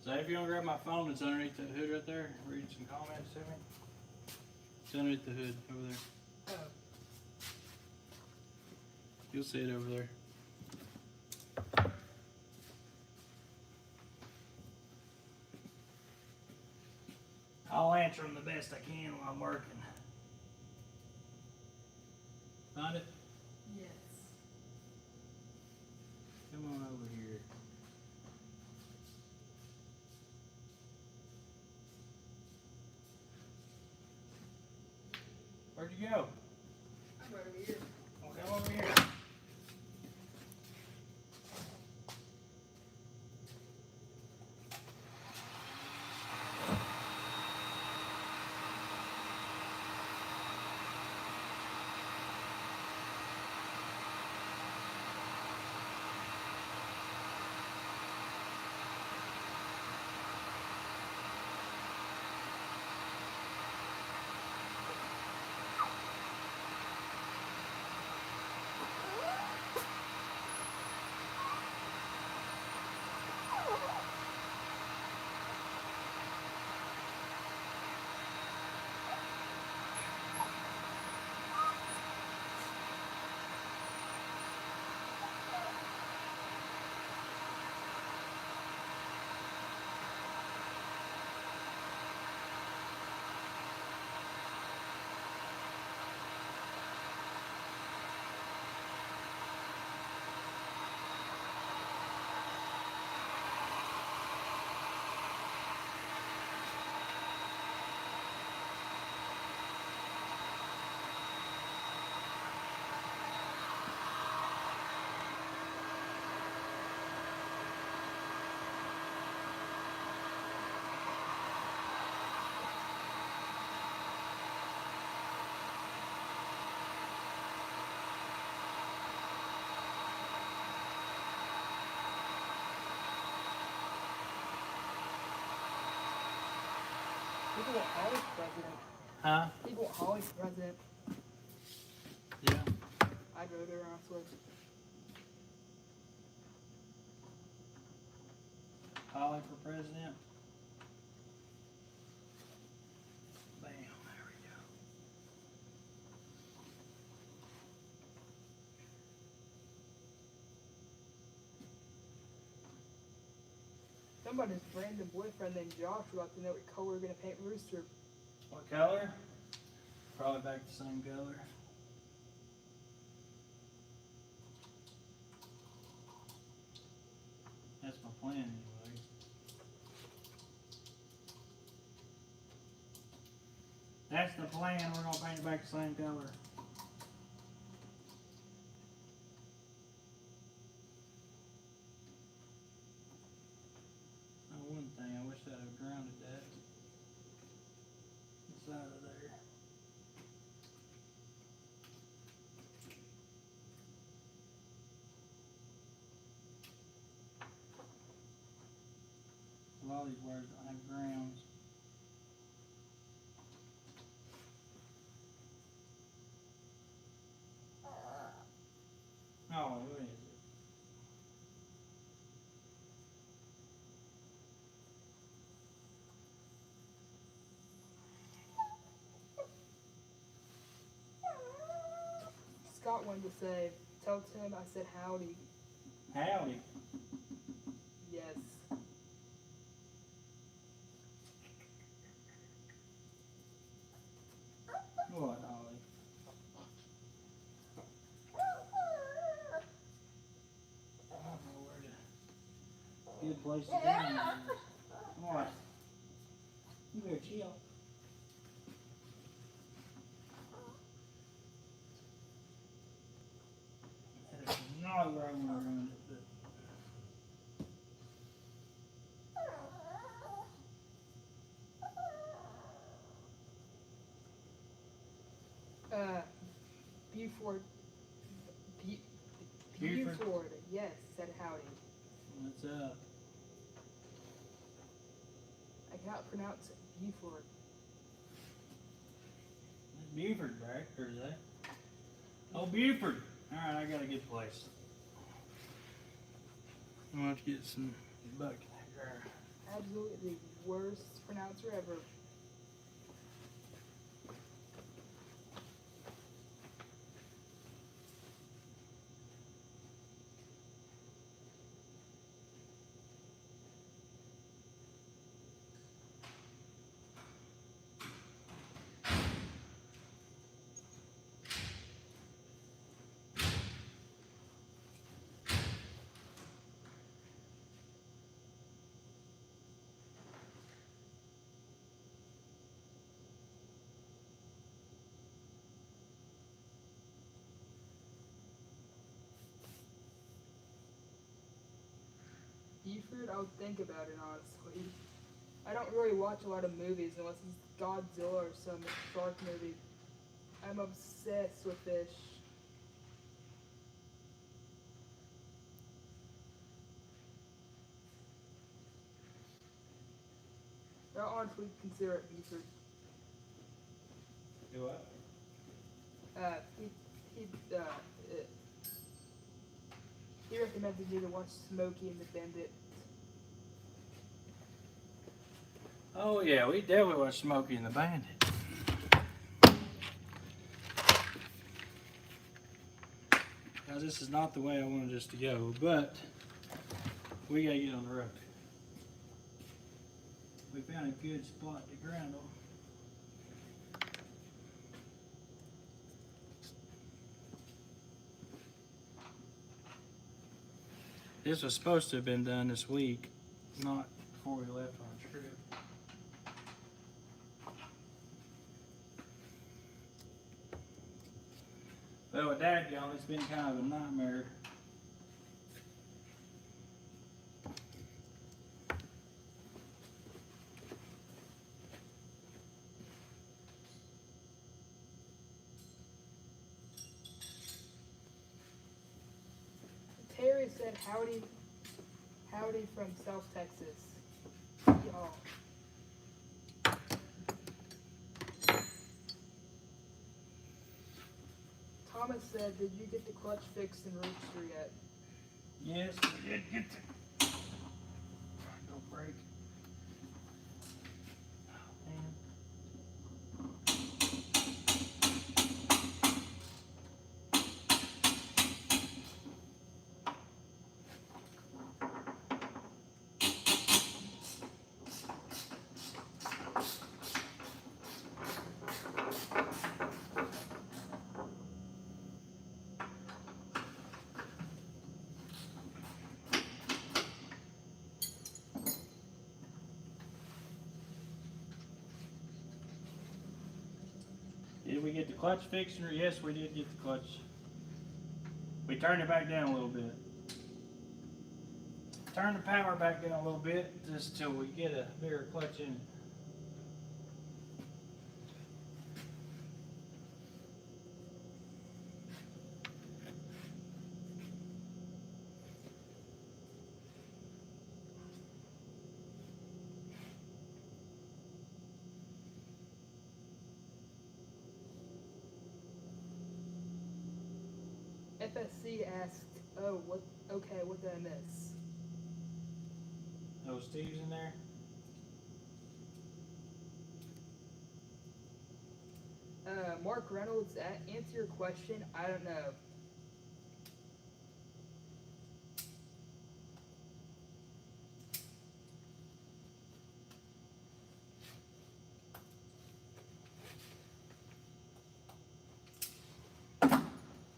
So if you want to grab my phone, it's underneath that hood right there. Read some comments to me. It's underneath the hood over there. Oh. You'll see it over there. I'll answer them the best I can while I'm working. Find it? Yes. Come on over here. Where'd you go? I'm over here. Oh, come over here. People want Holly for president. Huh? People want Holly for president. Yeah. I'd vote her, honestly. Holly for president. Bam, there we go. Somebody's random boyfriend named Josh would like to know what color we're going to paint Rooster. What color? Probably back the same color. That's my plan anyway. That's the plan. We're gonna paint it back the same color. Oh, one thing, I wish I'd have grounded that inside of there. A lot of these wires don't have grounds. Oh, what is it? Scott wanted to say, tell Tim I said howdy. Howdy. Yes. What, Holly? I don't know where to. Good place to ground is. What? You better chill. That is not where I want to run it, but. Buford. Buford? Buford, yes, said howdy. What's up? I cannot pronounce Buford. That's Buford, right? Or is that? Oh, Buford! Alright, I got a good place. I'm gonna have to get some bucket here. Absolutely the worst pronouncer ever. Buford, I would think about it, honestly. I don't really watch a lot of movies unless it's Godzilla or some shark movie. I'm obsessed with fish. I honestly consider it Buford. Do what? He recommended me to watch Smokey and the Bandit. Oh yeah, we definitely watched Smokey and the Bandit. Guys, this is not the way I wanted this to go, but we gotta get on the road. We found a good spot to ground on. This was supposed to have been done this week, not before we left on a trip. But with Dad gone, it's been kind of a nightmare. Terry said howdy from South Texas. Y'all. Thomas said, did you get the clutch fixed in Rooster yet? Yes, we did get the... Don't break. Oh, man. Did we get the clutch fixed? Yes, we did get the clutch. We turned it back down a little bit. Turn the power back down a little bit just till we get a bigger clutch in it. FSC asked, oh, what? Okay, what did I miss? Oh, Steve's in there? Mark Reynolds, answer your question, I don't know.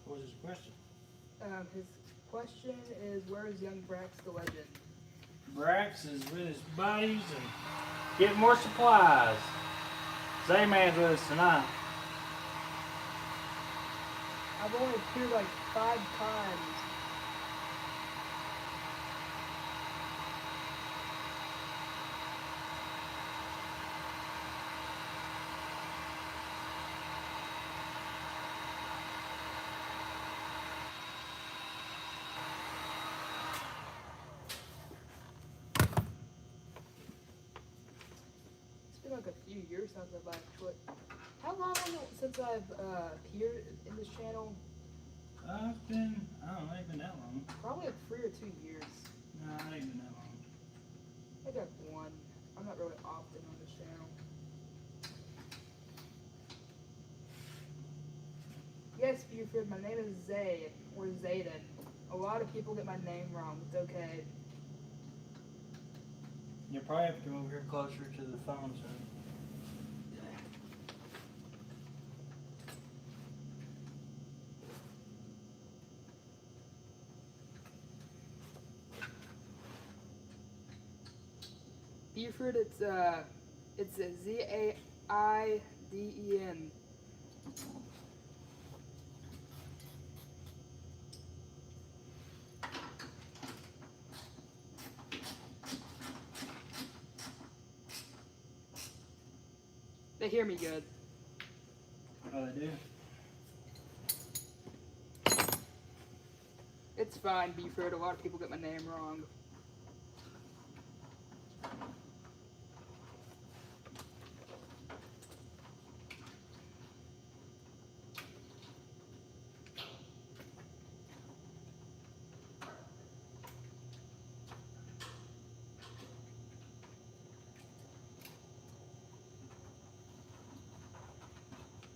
What was his question? His question is, where is young Brax the legend? Brax is with his buddies and getting more supplies. Z-Man's with us tonight. I've only appeared like 5 times. It's been like a few years since I've actually. How long since I've appeared in this channel? It's been, I don't know, it ain't been that long. Probably like 3 or 2 years. No, it ain't been that long. I got 1. I'm not really often on this channel. Yes, Buford, my name is Zay, or Zayden. A lot of people get my name wrong. It's okay. You probably have to come over here closer to the phone, so. Buford, it's a Z-A-I-D-E-N. They hear me good. Oh, they do? It's fine, Buford. A lot of people get my name wrong.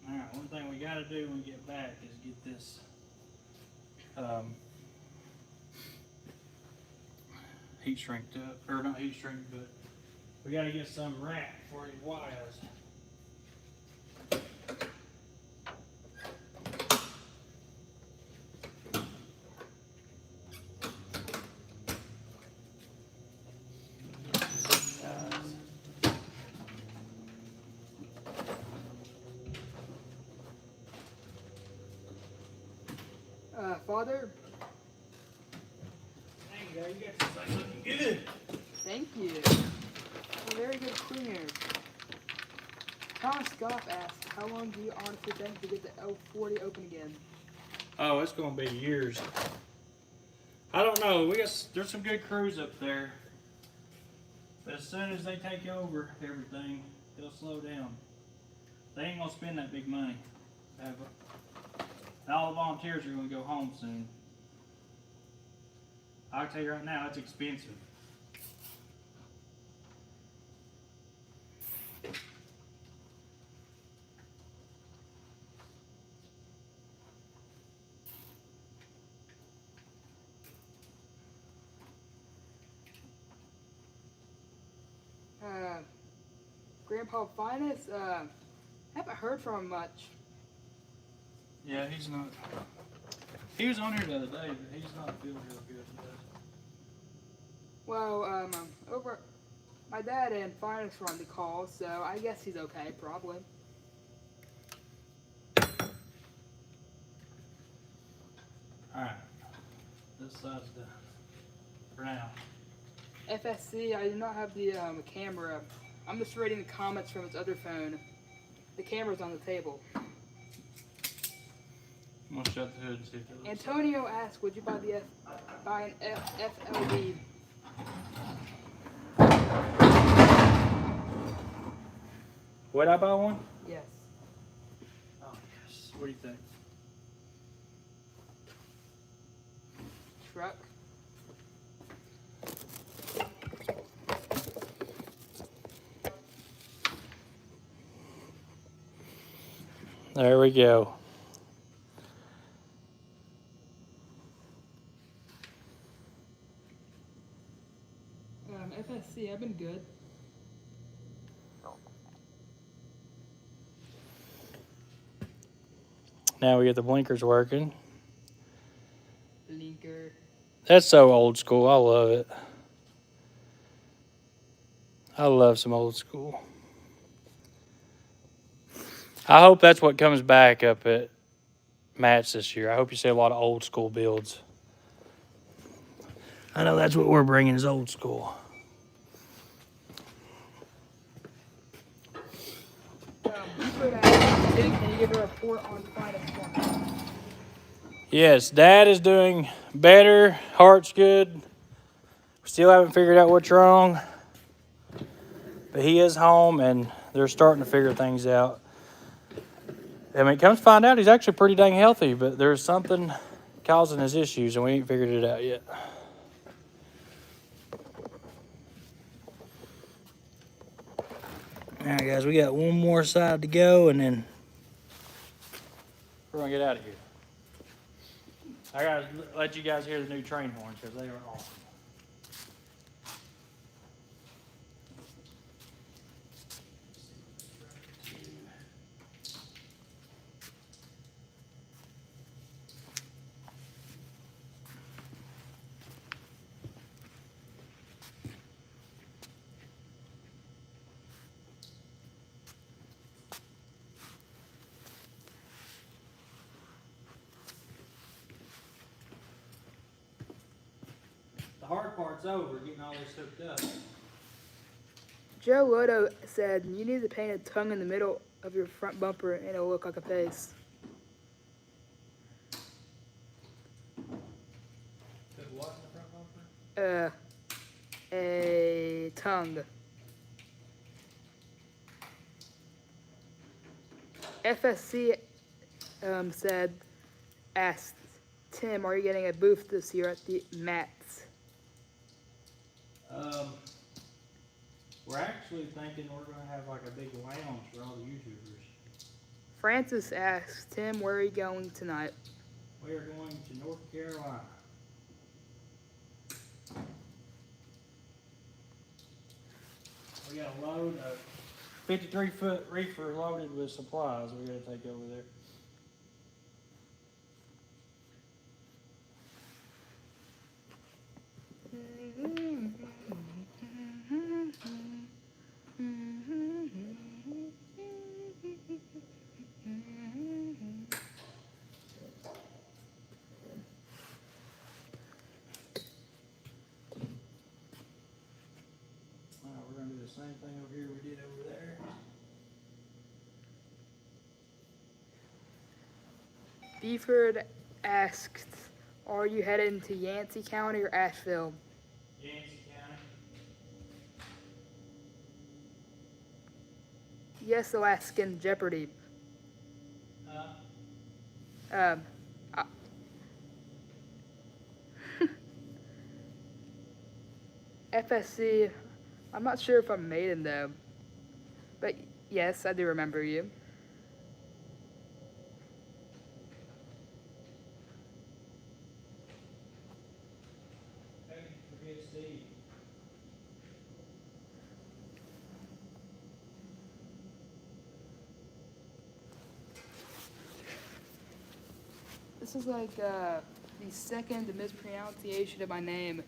Alright, one thing we gotta do when we get back is get this heat shrinked up, or not heat shrink, but we gotta get some wrapped for these wires. Father? There you go, you got this thing looking good. Thank you. A very good cleaner. Thomas Goff asked, how long do you honestly think to get the L40 open again? Oh, it's gonna be years. I don't know. There's some good crews up there, but as soon as they take over everything, it'll slow down. They ain't gonna spend that big money. All the volunteers are going to go home soon. I'll tell you right now, it's expensive. Grandpa Finest, haven't heard from him much. Yeah, he's not. He was on here the other day, but he's not feeling real good today. Well, over, my dad and Finest were on the call, so I guess he's okay, probably. Alright. This side's done. For now. FSC, I do not have the camera. I'm just reading the comments from his other phone. The camera's on the table. I'm gonna shut the hood and see if it looks. Antonio asked, would you buy an FLB? Would I buy one? Yes. Oh yes. What do you think? Truck. There we go. FSC, I've been good. Now we get the blinkers working. Blinker. That's so old school. I love it. I love some old school. I hope that's what comes back up at Matt's this year. I hope you see a lot of old school builds. I know that's what we're bringing is old school. Can you give a report on Finest for me? Yes, Dad is doing better. Heart's good. Still haven't figured out what's wrong. But he is home and they're starting to figure things out. I mean, comes to find out he's actually pretty dang healthy, but there's something causing his issues and we ain't figured it out yet. All right, guys, we got one more side to go and then we're gonna get out of here. I gotta let you guys hear the new train horns because they are awesome. The hard part's over, getting all this hooked up. Joe Lodo said, you need to paint a tongue in the middle of your front bumper and it'll look like a face. Put what in the front bumper? A tongue. FSC asked Tim, are you getting a booth this year at the Mats? We're actually thinking we're going to have like a big lounge for all the YouTubers. Francis asked Tim, where are you going tonight? We are going to North Carolina. We got a load of 53-foot reefer loaded with supplies we got to take over there. We're going to do the same thing over here we did over there. Beeford asked, are you headed to Yancey County or Asheville? Yancey County. Yes, Alaskan Jeopardy. FSC, I'm not sure if I'm maiden though. But yes, I do remember you. How did you forget Steve? This is like the second mispronunciation of my name.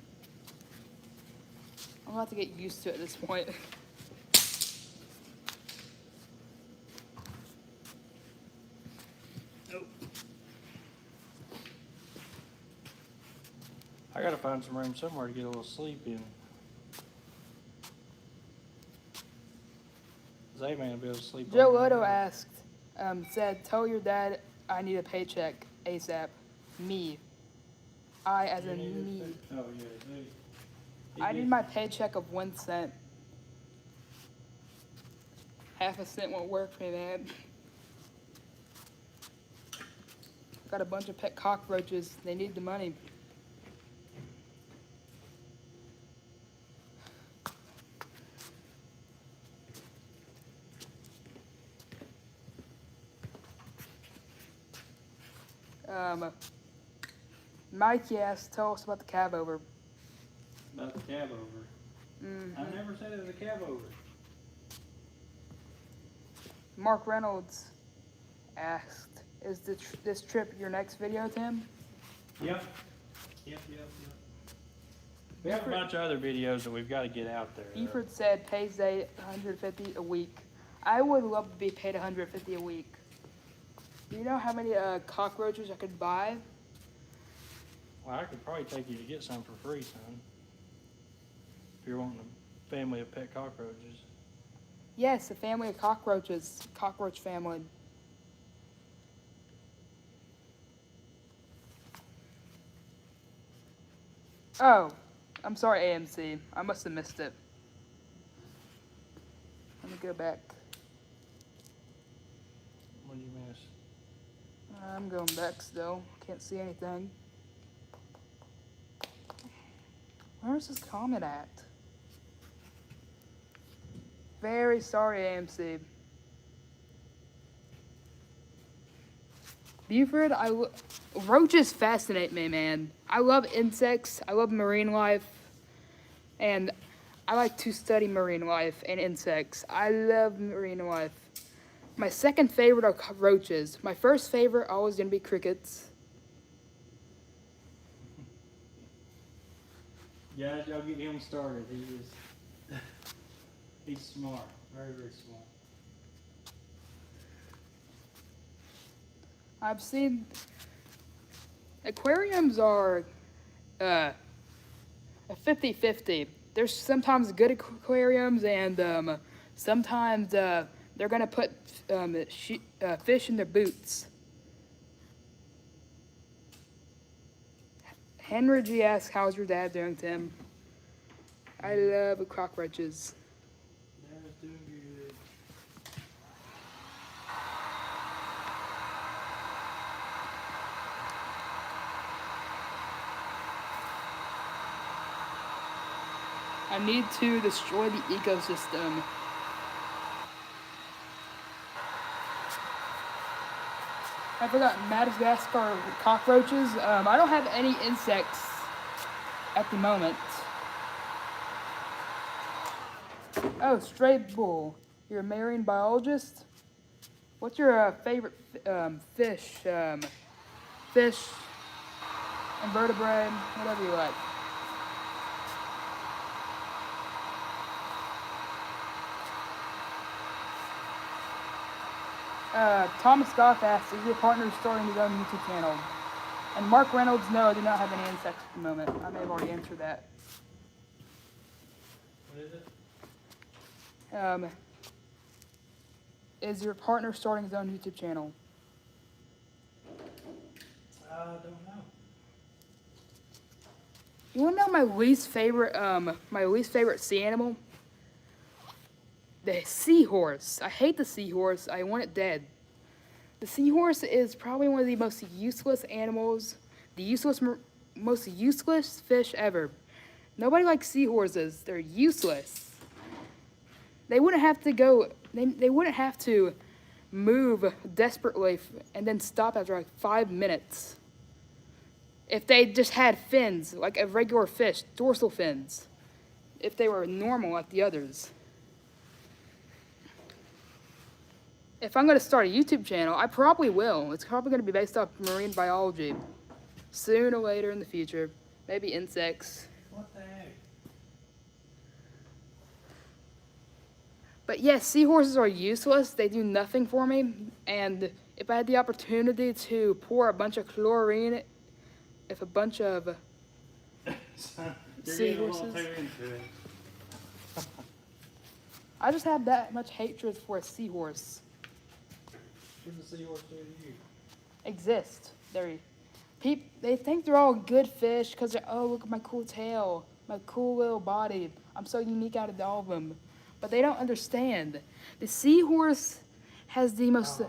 I'm gonna have to get used to it at this point. I gotta find some room somewhere to get a little sleep in. Zay man will be able to sleep. Joe on Lotto asked, said, tell your dad I need a paycheck ASAP. Me. I as in me. Oh yeah, Zay. I need my paycheck of 1 cent. Half a cent won't work for me, man. Got a bunch of pet cockroaches. They need the money. Mike asked, tell us about the cab over. About the cab over. Mm-hmm. I never said it was a cab over. Mark Reynolds asked, is this trip your next video, Tim? Yep. We have a bunch of other videos that we've got to get out there. Eford said pays Zay $150 a week. I would love to be paid $150 a week. Do you know how many cockroaches I could buy? Well, I could probably take you to get some for free, son. If you're wanting a family of pet cockroaches. Yes, a family of cockroaches. Cockroach family. Oh, I'm sorry, AMC. I must have missed it. Let me go back. What do you miss? I'm going back still. Can't see anything. Where's this comment at? Very sorry, AMC. Buford, roaches fascinate me, man. I love insects. I love marine life. And I like to study marine life and insects. I love marine life. My second favorite are roaches. My first favorite always gonna be crickets. Guys, y'all get him started. He's smart. Very, very smart. I've seen aquariums are a 50-50. There's sometimes good aquariums and sometimes they're gonna put fish in their boots. Henry G asks, how's your dad doing, Tim? I love cockroaches. Dad's doing good. I need to destroy the ecosystem. I forgot Madagascar cockroaches. I don't have any insects at the moment. Oh, stray bull. You're a marine biologist? What's your favorite fish? Fish, invertebrate, whatever you like. Thomas Goff asks, is your partner starting his own YouTube channel? And Mark Reynolds, no, I do not have any insects at the moment. I may have already answered that. What is it? Is your partner starting his own YouTube channel? I don't know. You wanna know my least favorite sea animal? The seahorse. I hate the seahorse. I want it dead. The seahorse is probably one of the most useless animals, most useless fish ever. Nobody likes seahorses. They're useless. They wouldn't have to go. They wouldn't have to move desperately and then stop after like 5 minutes. If they just had fins like a regular fish, dorsal fins. If they were normal like the others. If I'm going to start a YouTube channel, I probably will. It's probably going to be based off marine biology. Sooner or later in the future. Maybe insects. What the heck? But yes, seahorses are useless. They do nothing for me. And if I had the opportunity to pour a bunch of chlorine, if a bunch of seahorses... I just have that much hatred for a seahorse. What does a seahorse do to you? Exist. They think they're all good fish because they're, oh, look at my cool tail, my cool little body. I'm so unique out of all of them. But they don't understand. The seahorse has the most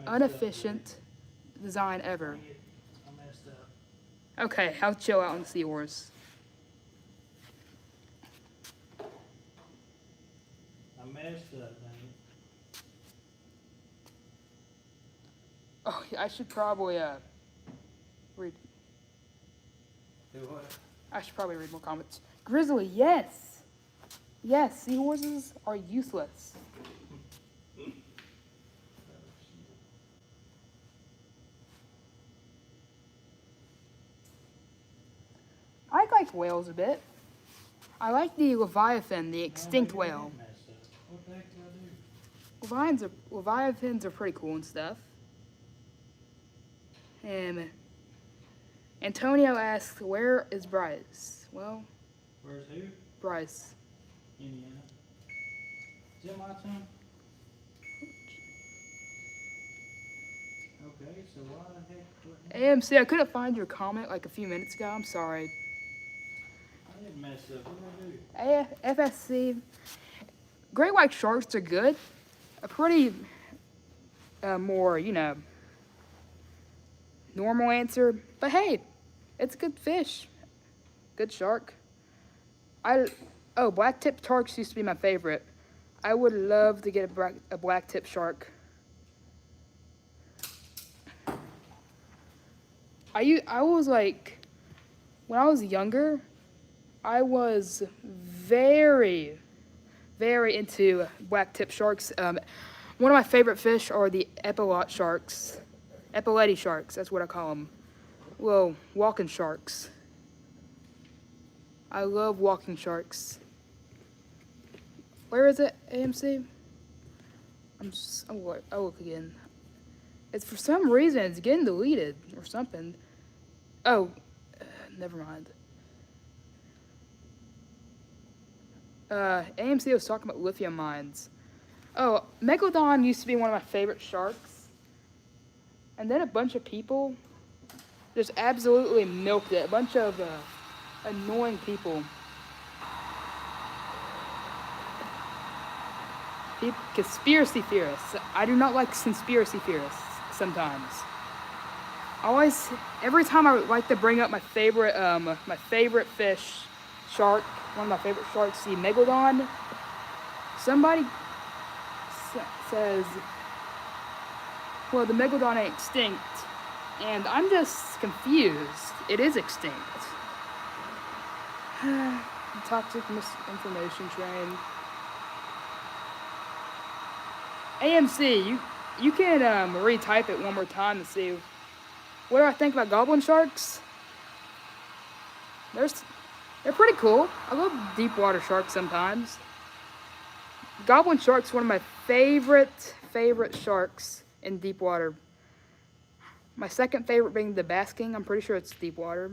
inefficient design ever. I messed up. Okay, I'll chill out on the seahorse. I messed up, man. Oh, I should probably read. Do what? I should probably read more comments. Grizzly, yes. Yes, seahorses are useless. I like whales a bit. I like the Leviathan, the extinct whale. What the heck did I do? Leviathans are pretty cool and stuff. And Antonio asks, where is Bryce? Well, Where's who? Bryce. Indiana. Is it my turn? Okay, so why the heck? AMC, I couldn't find your comment like a few minutes ago. I'm sorry. I didn't mess up. What did I do? FSC. Great white sharks are good. A pretty more, normal answer. But hey, it's a good fish. Good shark. Black tip sharks used to be my favorite. I would love to get a black tip shark. I was like, when I was younger, I was very, very into black tip sharks. One of my favorite fish are the epaulette sharks. Epaulette sharks, that's what I call them. Well, walking sharks. I love walking sharks. Where is it, AMC? I'll look again. It's for some reason, it's getting deleted or something. Oh, never mind. AMC was talking about lithium mines. Oh, Megalodon used to be one of my favorite sharks. And then a bunch of people just absolutely milked it. A bunch of annoying people. Conspiracy theorists. I do not like conspiracy theorists sometimes. Every time I would like to bring up my favorite fish, shark, one of my favorite sharks, the Megalodon, somebody says, well, the Megalodon ain't extinct, and I'm just confused. It is extinct. Toxic misinformation train. AMC, you can retype it one more time to see what do I think about goblin sharks. They're pretty cool. I love deep water sharks sometimes. Goblin shark's one of my favorite sharks in deep water. My second favorite being the basking. I'm pretty sure it's deep water.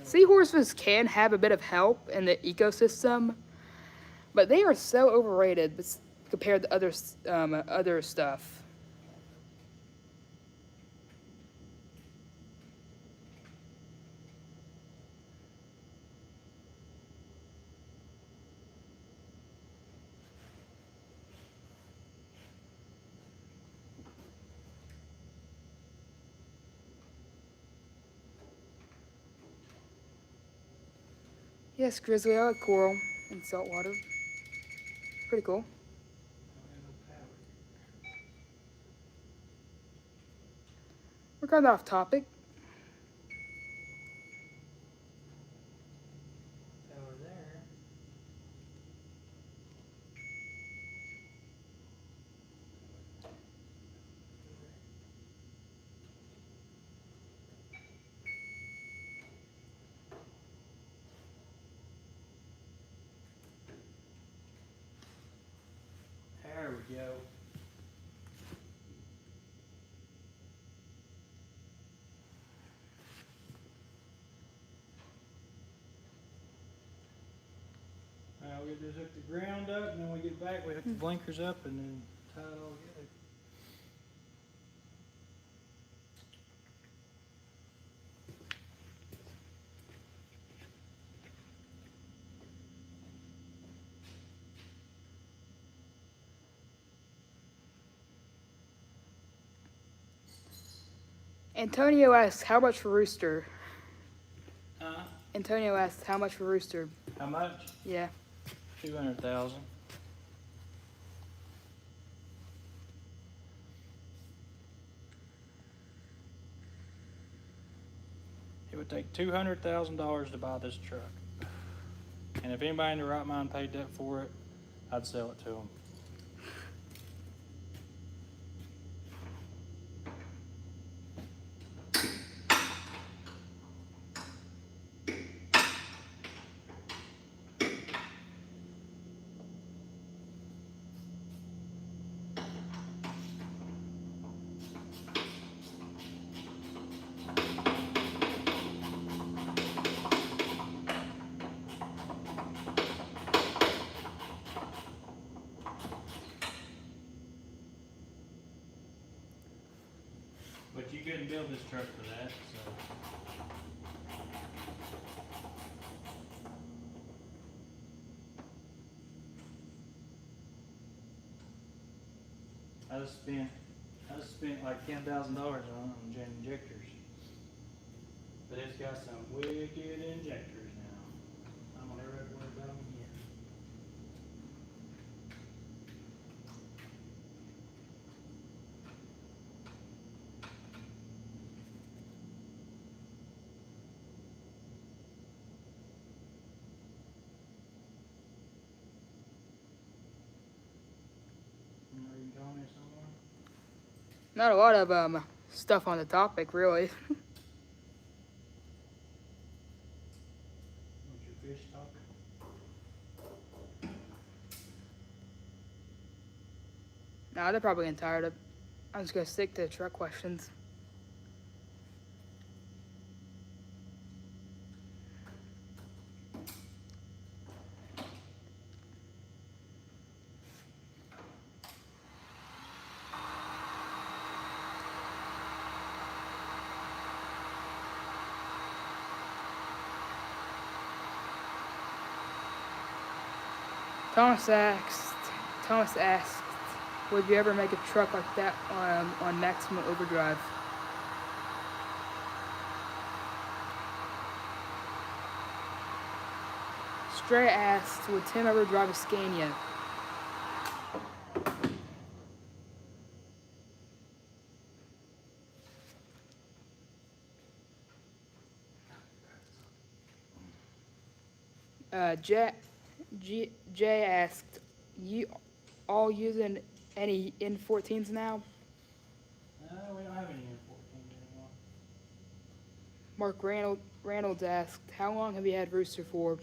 Seahorses can have a bit of help in the ecosystem, but they are so overrated compared to other stuff. Yes, grizzly. I like coral and saltwater. Pretty cool. We're kind of off topic. Over there. There we go. We just hook the ground up, and then we get back, we hook the blinkers up, and then tie it all together. Antonio asks, how much for Rooster? Huh? Antonio asks, how much for Rooster? How much? Yeah. 200,000. It would take $200,000 to buy this truck. And if anybody in the right mind paid that for it, I'd sell it to them. But you couldn't build this truck for that, so. I just spent like $10,000 on injectors. But it's got some wicked injectors now. I'm gonna never have to worry about them again. Are you telling me somewhere? Not a lot of stuff on the topic, really. What's your fish talk? Nah, they're probably getting tired of. I'm just gonna stick to the truck questions. Thomas asked, would you ever make a truck like that on maximum overdrive? Stray asked, would Tim ever drive a Scania? Jay asked, you all using any N14s now? No, we don't have any N14s anymore. Mark Reynolds asked, how long have you had Rooster for?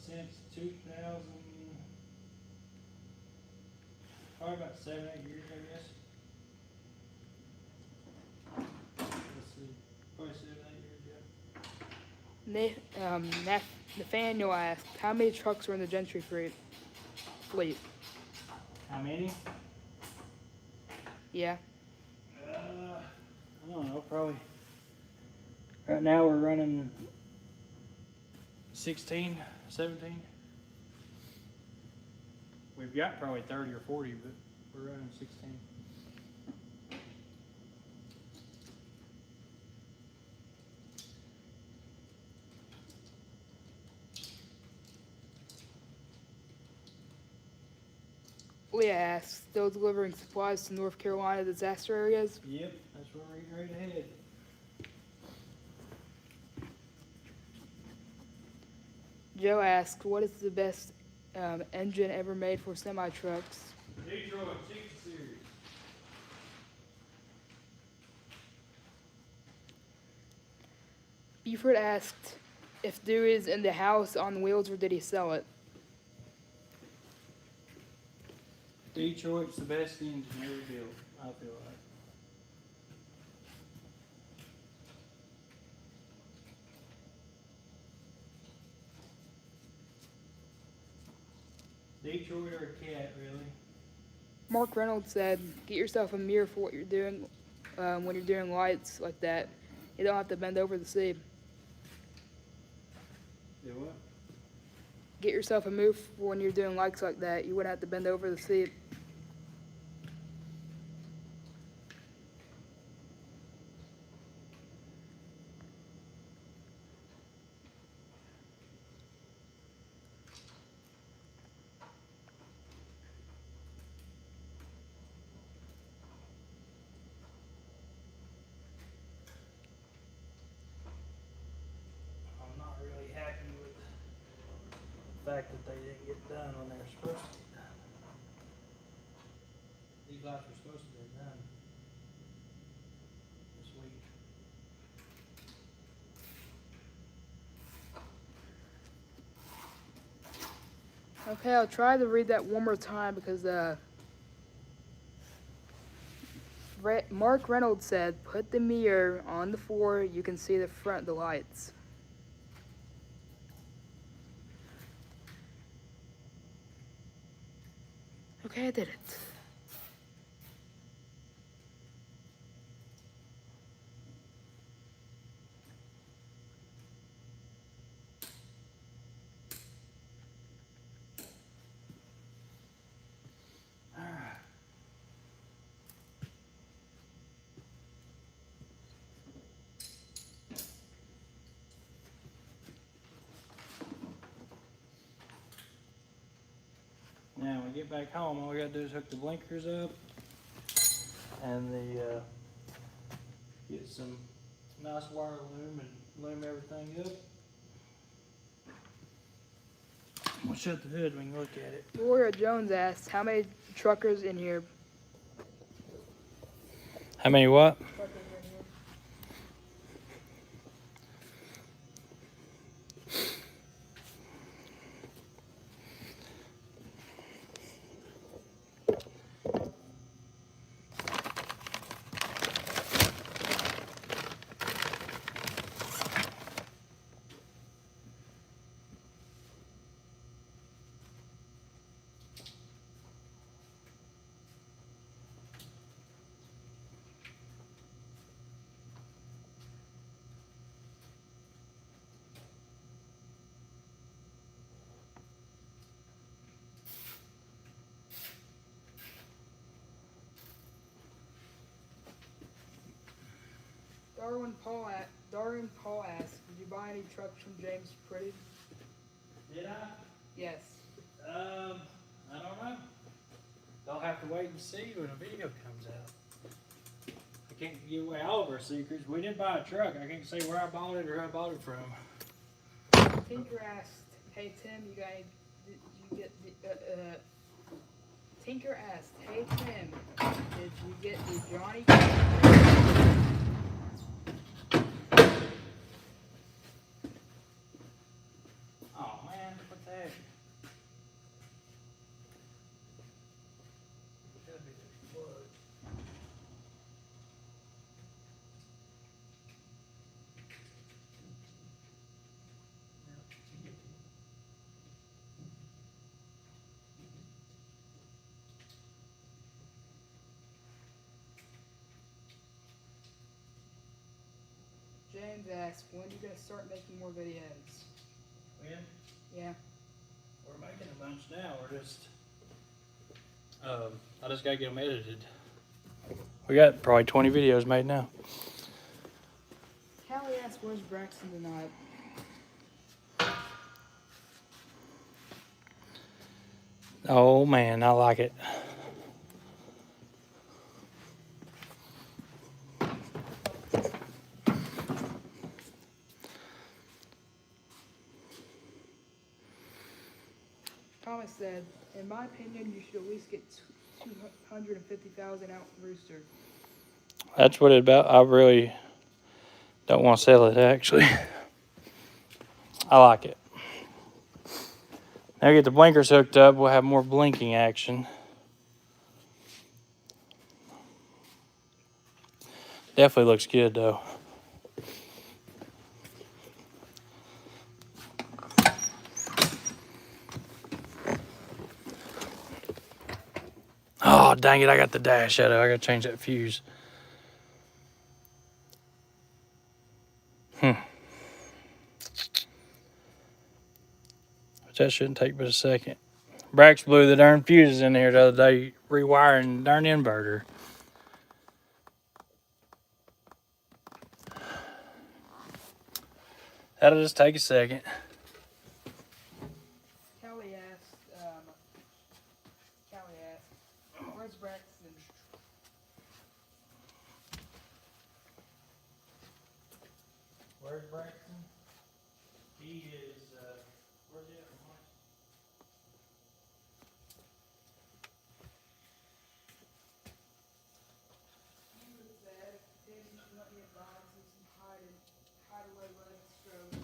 Since 2000, probably about 7-8 years, I guess. Let's see, probably 7-8 years, yeah. Nathaniel asked, how many trucks are in the Gentry fleet? How many? Yeah. I don't know, probably. Right now we're running 16, 17. We've got probably 30 or 40, but we're running 16. Leah asks, still delivering supplies to North Carolina disaster areas? Yep, that's where we're getting ready to head. Joe asks, what is the best engine ever made for semi-trucks? Detroit 60 series. Buford asked if Dewey is in the house on wheels or did he sell it? Detroit's the best engine ever built, I feel like. Detroit or a cat, really? Mark Reynolds said, get yourself a mirror for what you're doing when you're doing lights like that. You don't have to bend over to see. Do what? Get yourself a mirror for when you're doing lights like that. You wouldn't have to bend over to see it. I'm not really happy with the fact that they didn't get done when they were supposed to get done. These lights were supposed to be done this week. Okay, I'll try to read that one more time because Mark Reynolds said, put the mirror on the floor, you can see the front of the lights. Okay, I did it. Alright. Now, when we get back home, all we gotta do is hook the blinkers up and get some nice wire loom and loom everything up. We'll shut the hood and we can look at it. Laura Jones asks, how many truckers in here? How many what? Darwin Paul asked, did you buy any trucks from James Pretty? Did I? Yes. I don't know. They'll have to wait and see when a video comes out. I can't give away all of our secrets. We did buy a truck. I can't say where I bought it or who I bought it from. Tinker asked, hey Tim, did you get the, Tinker asked, hey Tim, did you get the Johnny? Oh man, what the heck? Gotta be the plug. James asked, when are you gonna start making more videos? When? Yeah. We're making a bunch now. We're just, I just gotta get them edited. We got probably 20 videos made now. Callie asked, where's Braxton tonight? Oh man, I like it. Thomas said, in my opinion, you should at least get 250,000 out Rooster. That's what it about. I really don't want to sell it, actually. I like it. Now get the blinkers hooked up, we'll have more blinking action. Definitely looks good, though. Oh, dang it, I got the dash out of it. I got to change that fuse. Which that shouldn't take but a second. Brax blew the darn fuses in here the other day, rewiring the darn inverter. That'll just take a second. Kelly asked, where's Braxton? Where's Braxton? He is, where's he at? He was said, Tim, you should let me advise you some hide away leg stroke.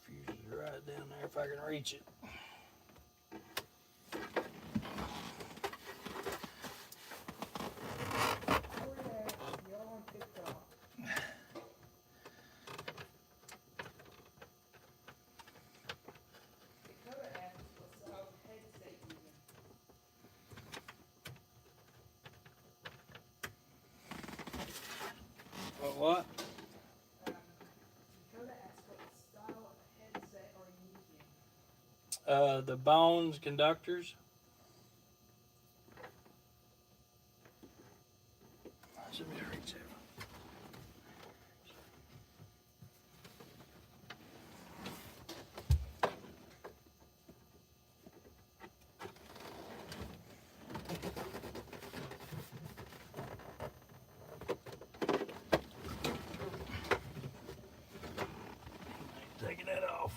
Fuse is right down there if I can reach it. What? The Bones conductors. Should be able to reach it. Taking that off.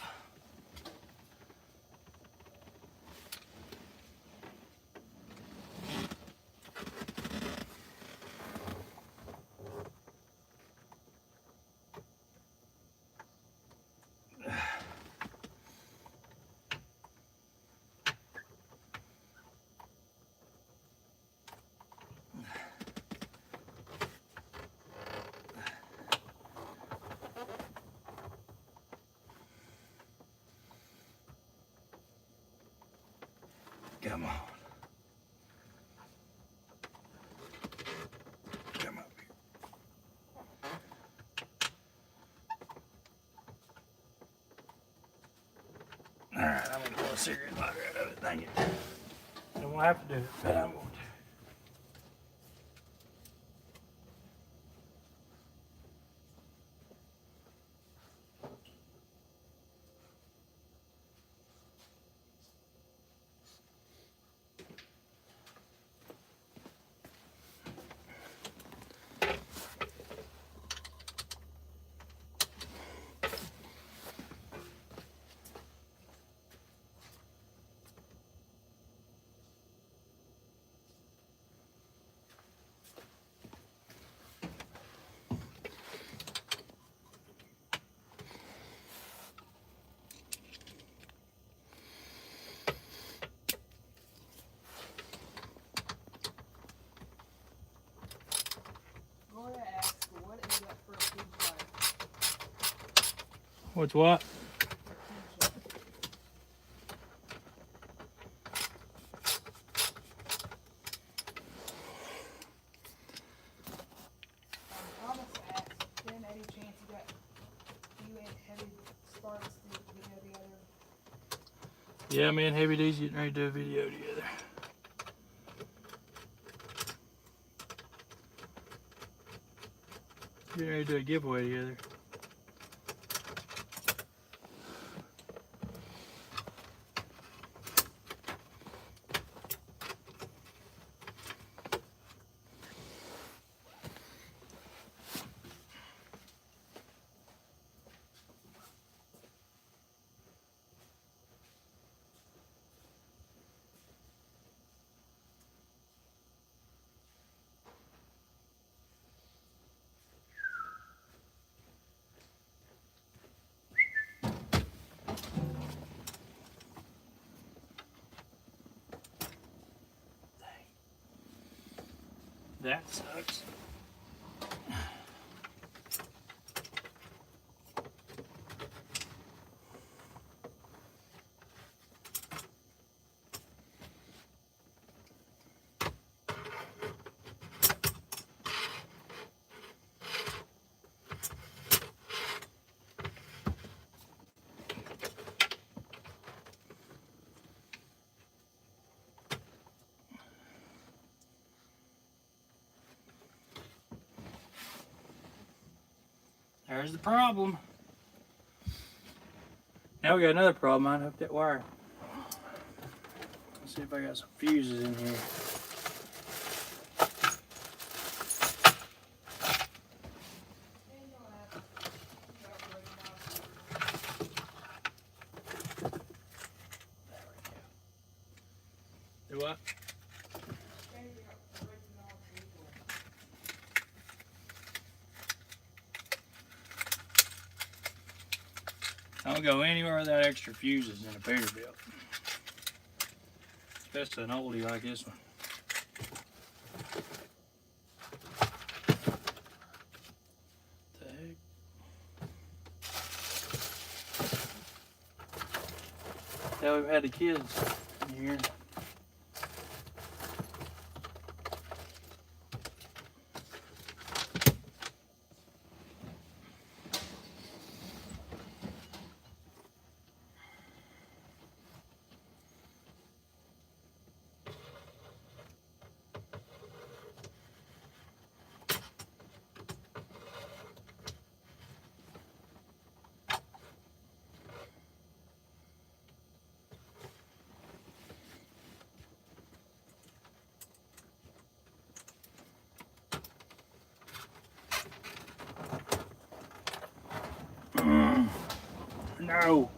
Come on. Come up here. Alright, I'm gonna pull a cigarette lighter out of it. Dang it. I don't have to do it, but I'm going to. What's what? Thomas asked, Tim, any chance you and Heavy Sparks do a video together? Yeah, me and Heavy D's getting ready to do a video together. Getting ready to do a giveaway together. That sucks. There's the problem. Now we got another problem. I hooked that wire. Let's see if I got some fuses in here. Do what? Don't go anywhere without extra fuses in a Peterbilt. Especially an oldie like this one. What the heck? Yeah, we've had the kids in here. No.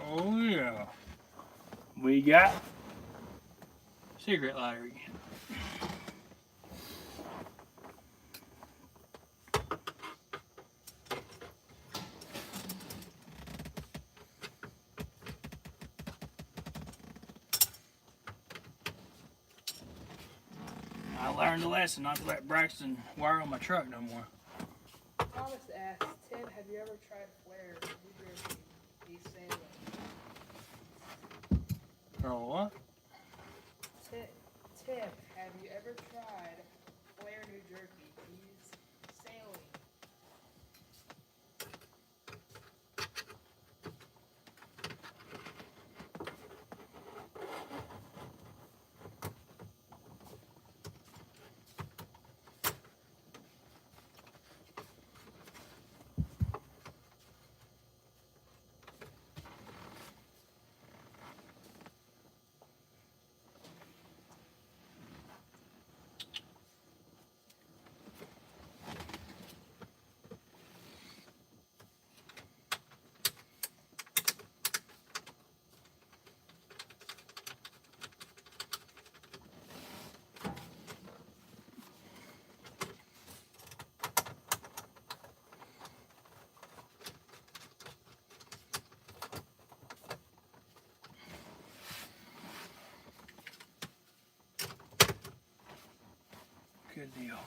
Oh yeah. We got cigarette lighter again. I learned a lesson not to let Braxton wire on my truck no more. Thomas asked, Tim, have you ever tried flare? He's saying Girl, what? Tim, have you ever tried Flare, New Jersey? He's sailing. Good deal.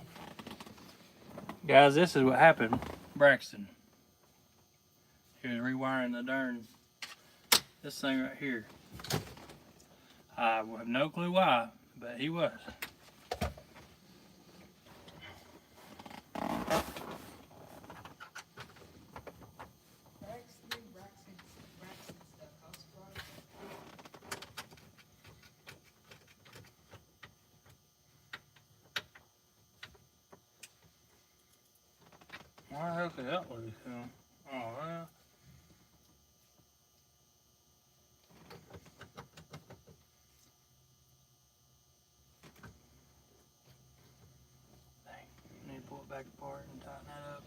Guys, this is what happened. Braxton. He was rewiring the darn this thing right here. I have no clue why, but he was. Braxton stuff. How surprised. Why the hell could that loose him? Oh, well. Dang, I need to pull it back apart and tighten that up.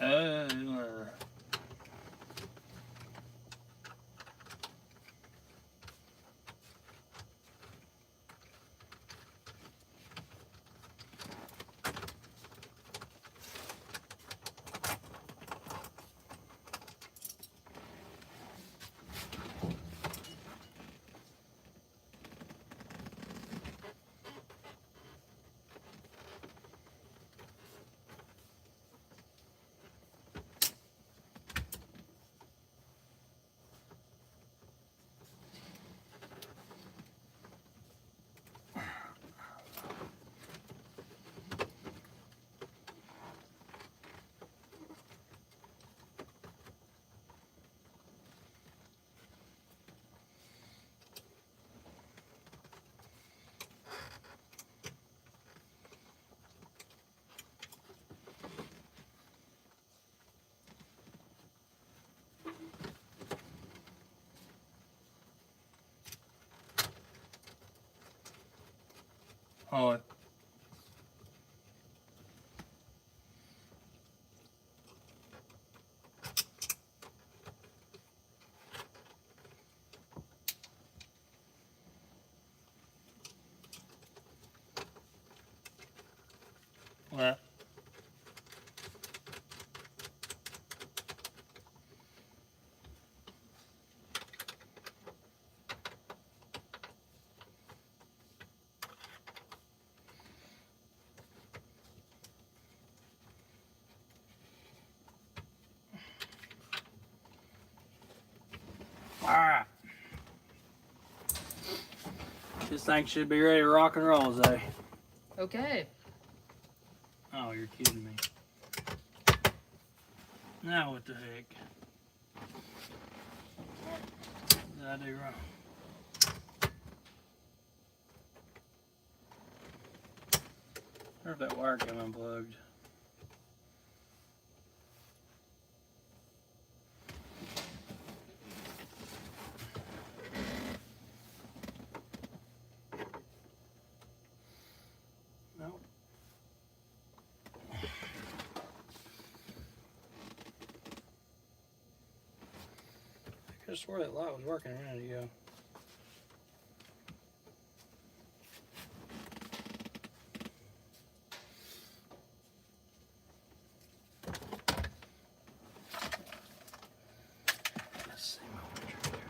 Oh. What? Alright. This thing should be ready to rock and roll, Zay. Okay. Oh, you're kidding me. Now what the heck? What did I do wrong? I wonder if that wire came unplugged. Nope. I could have swore that light was working a minute ago. Let's see my picture here.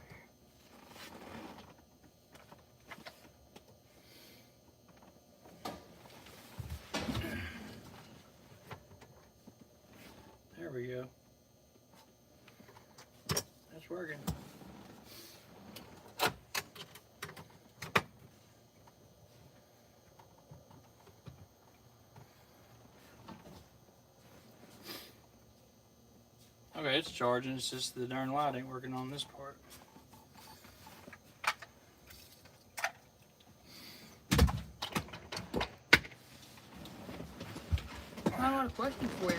There we go. That's working. Okay, it's charging. It's just the darn light ain't working on this part. I have a lot of questions for you.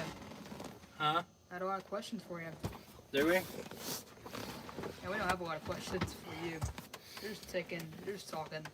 Huh? I had a lot of questions for you. Do we? Yeah, we don't have a lot of questions for you. You're just talking.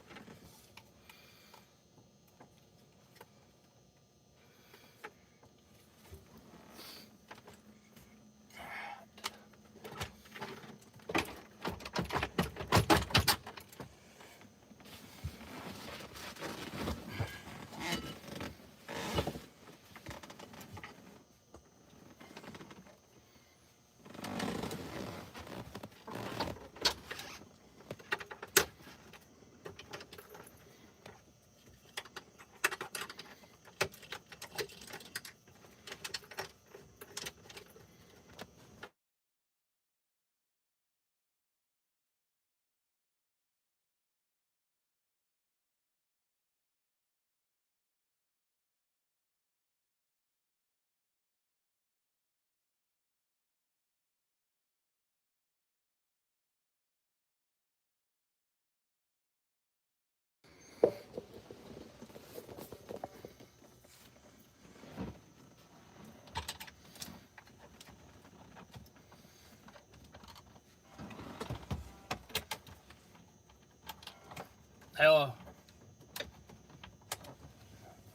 Hello.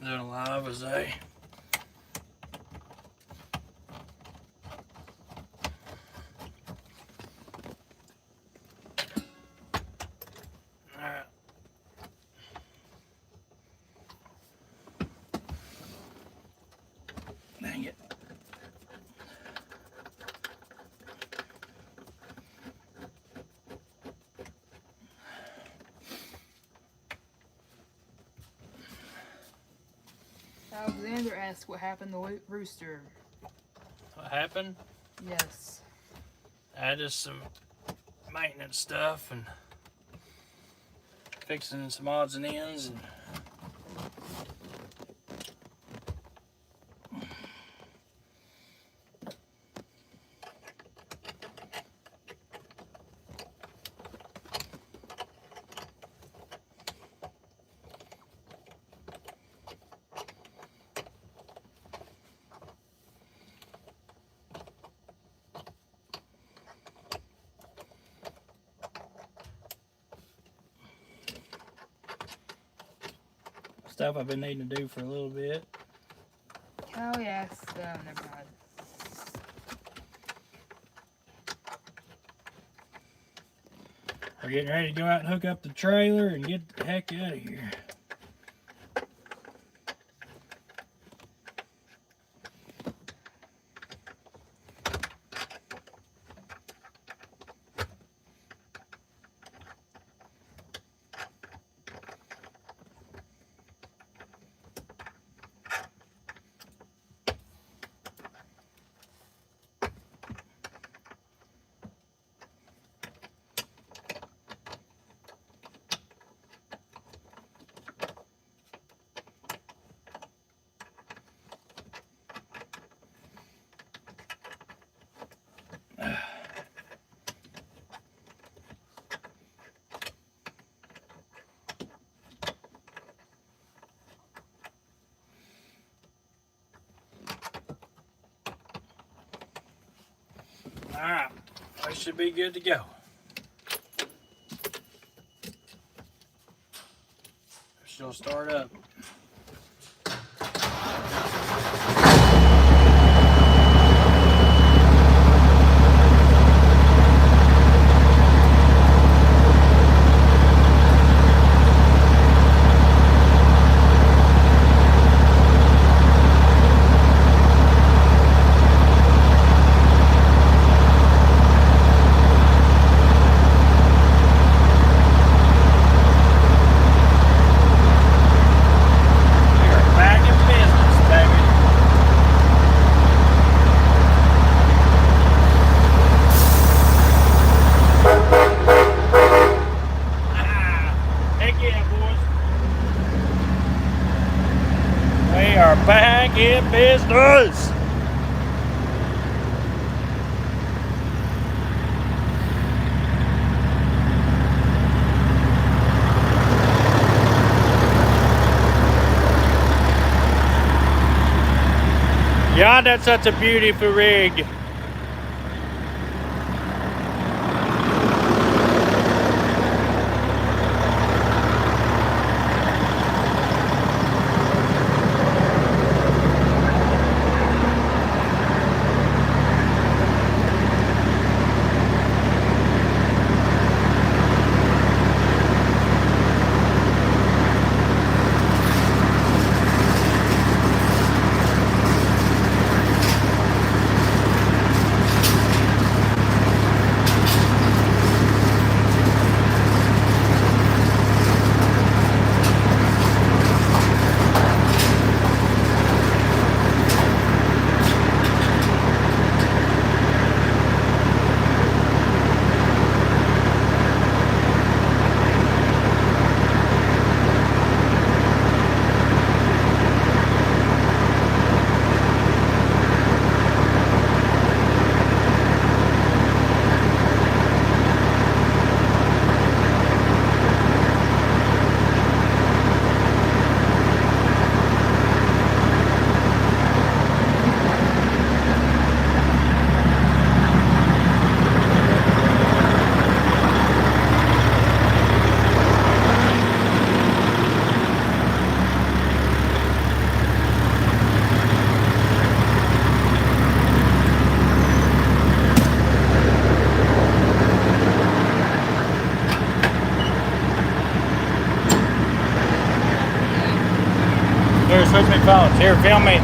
Doing live as a ask what happened to Rooster. What happened? Yes. Just some maintenance stuff and fixing some odds and ends and stuff I've been needing to do for a little bit. Oh yes. Never mind. We're getting ready to go out and hook up the trailer and get the heck out of here. Alright, we should be good to go. She'll start up. Back in business. Yeah, that's such a beautiful rig. Here, switch me phones. Here, film me.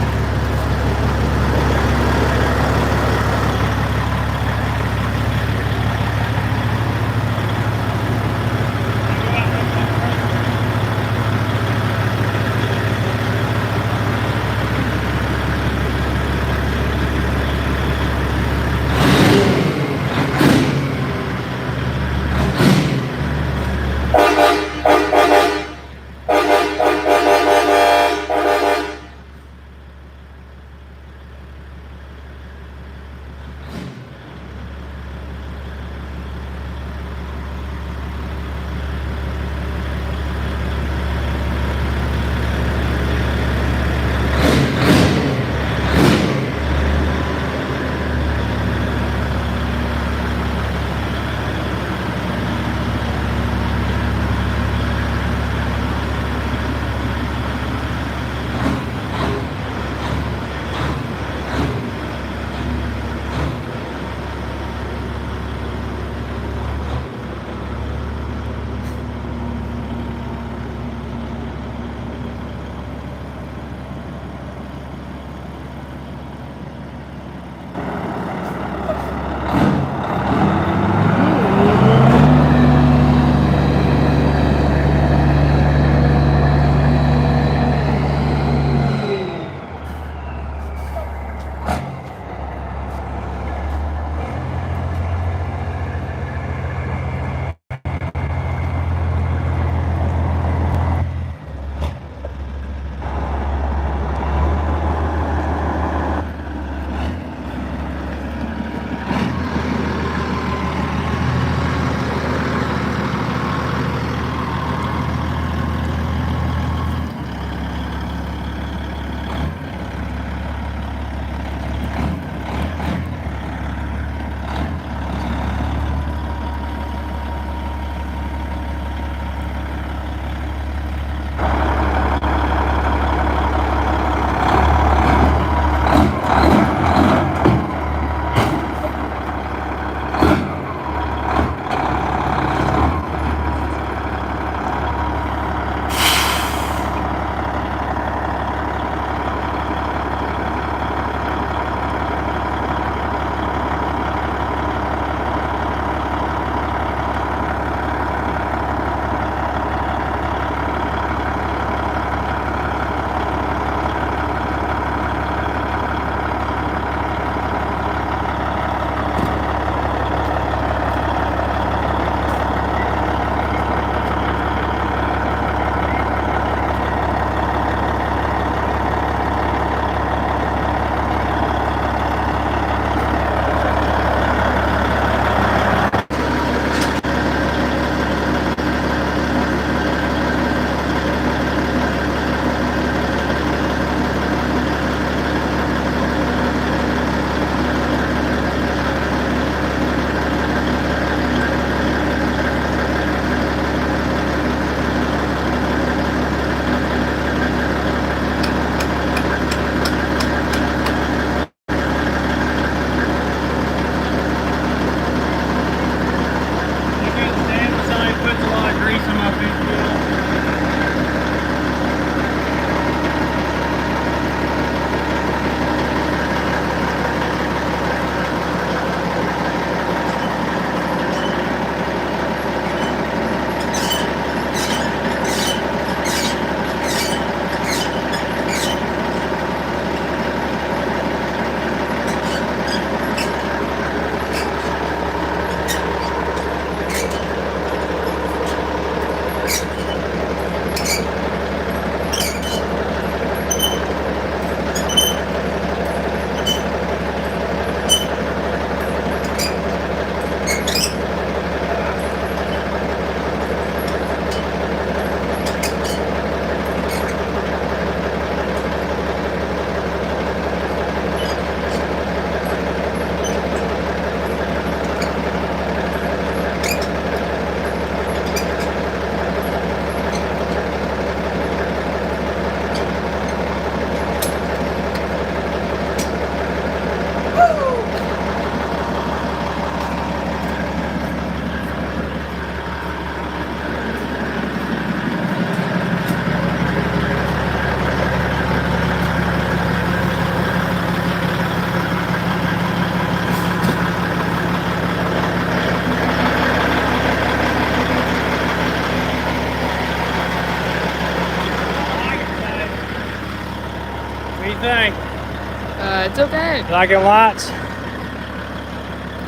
It's okay. You like them lights?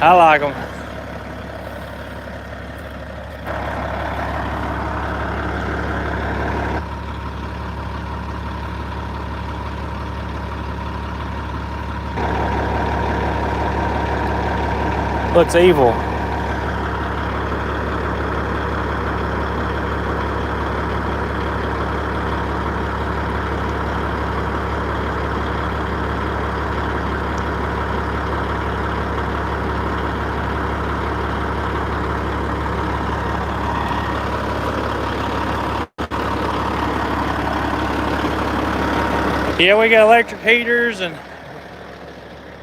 I like them. Looks evil. Yeah, we got electric heaters and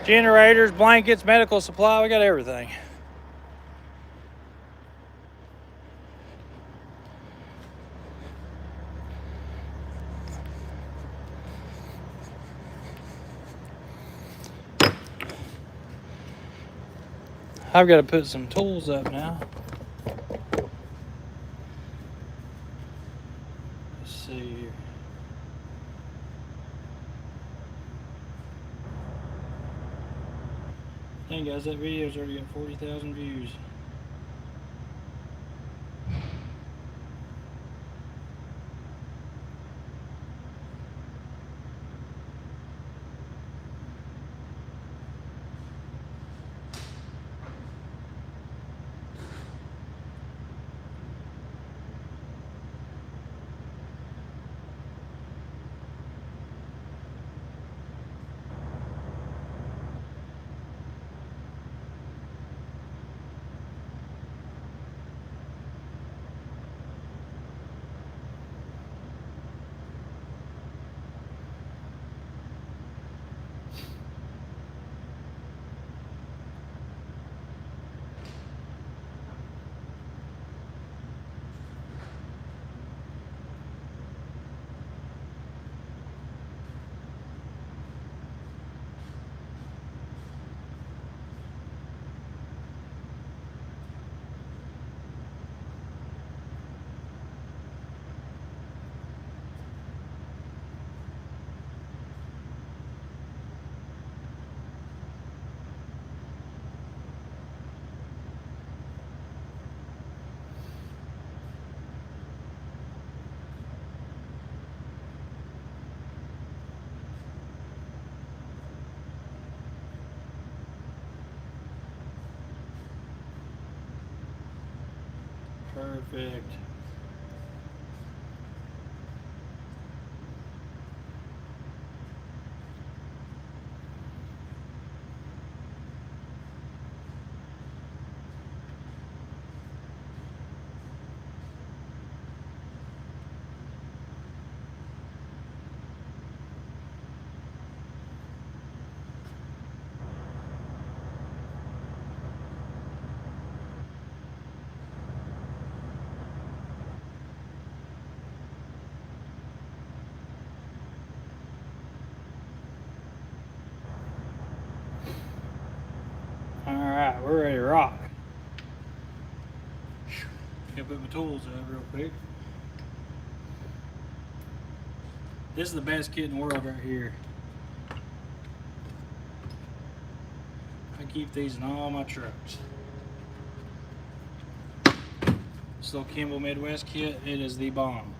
generators, blankets, medical supply. We got everything. I've got to put some tools up now. Let's see here. Dang guys, that video's already got 40,000 views. Perfect. Alright, we're ready to rock. Gotta put my tools up real quick. This is the best kit in the world right here. I keep these in all my trucks. This little Kimball Midwest kit, it is the bomb.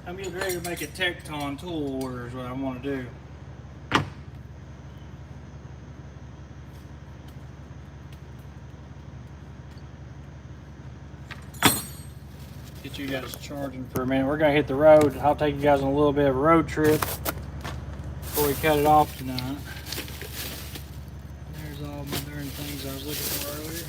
I'm getting ready to make a Tecton tool order is what I want to do. Get Get you guys charging for a minute. We're gonna hit the road. I'll take you guys on a little bit of a road trip before we cut it off tonight. There's all my darn things I was looking for earlier.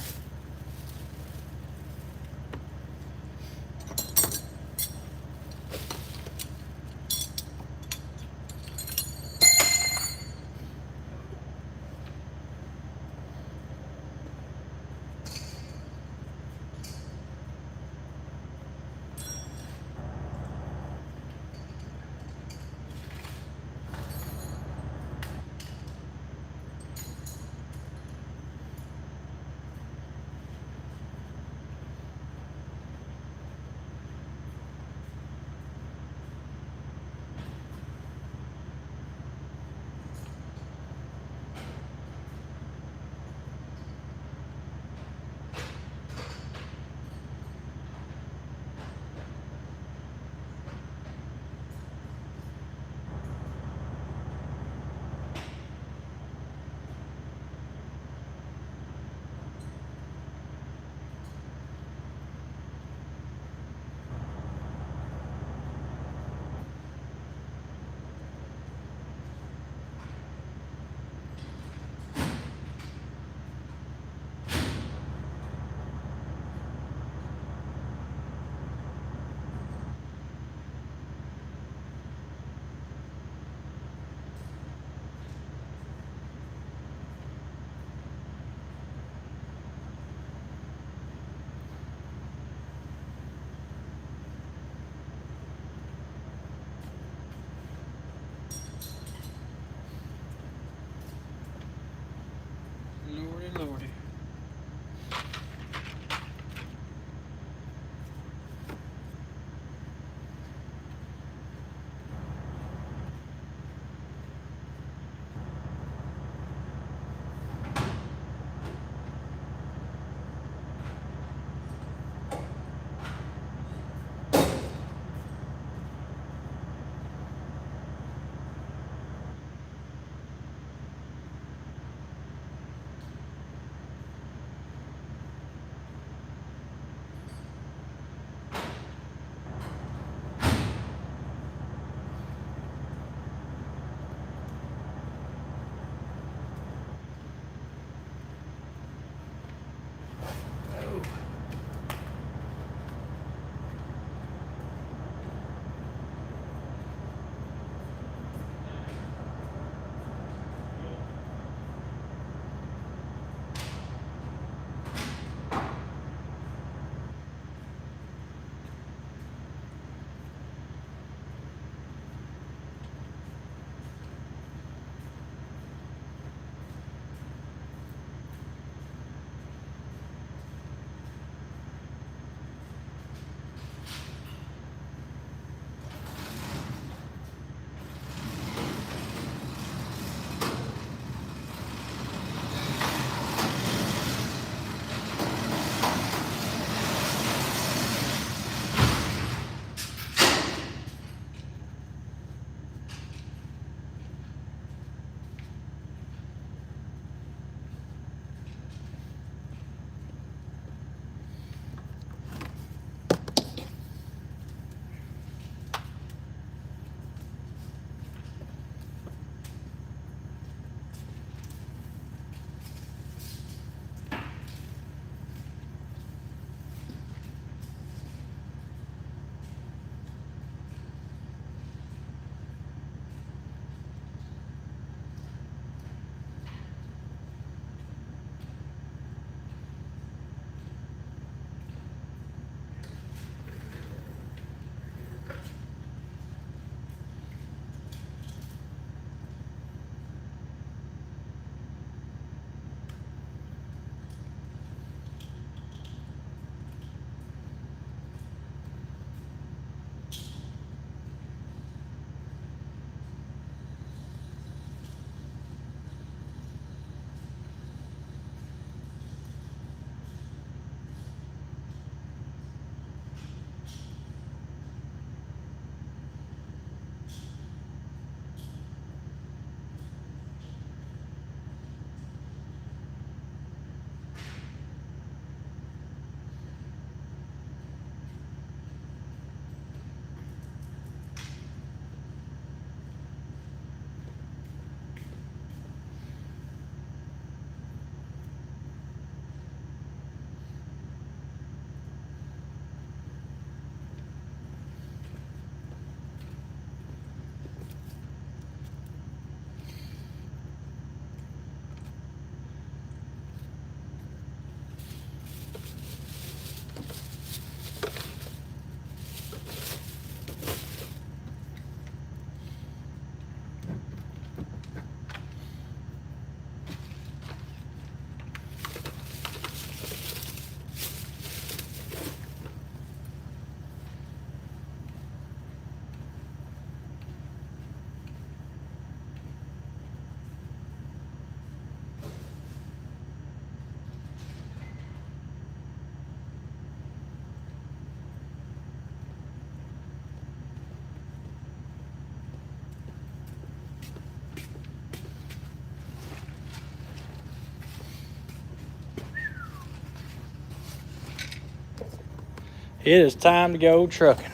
It is time to go trucking.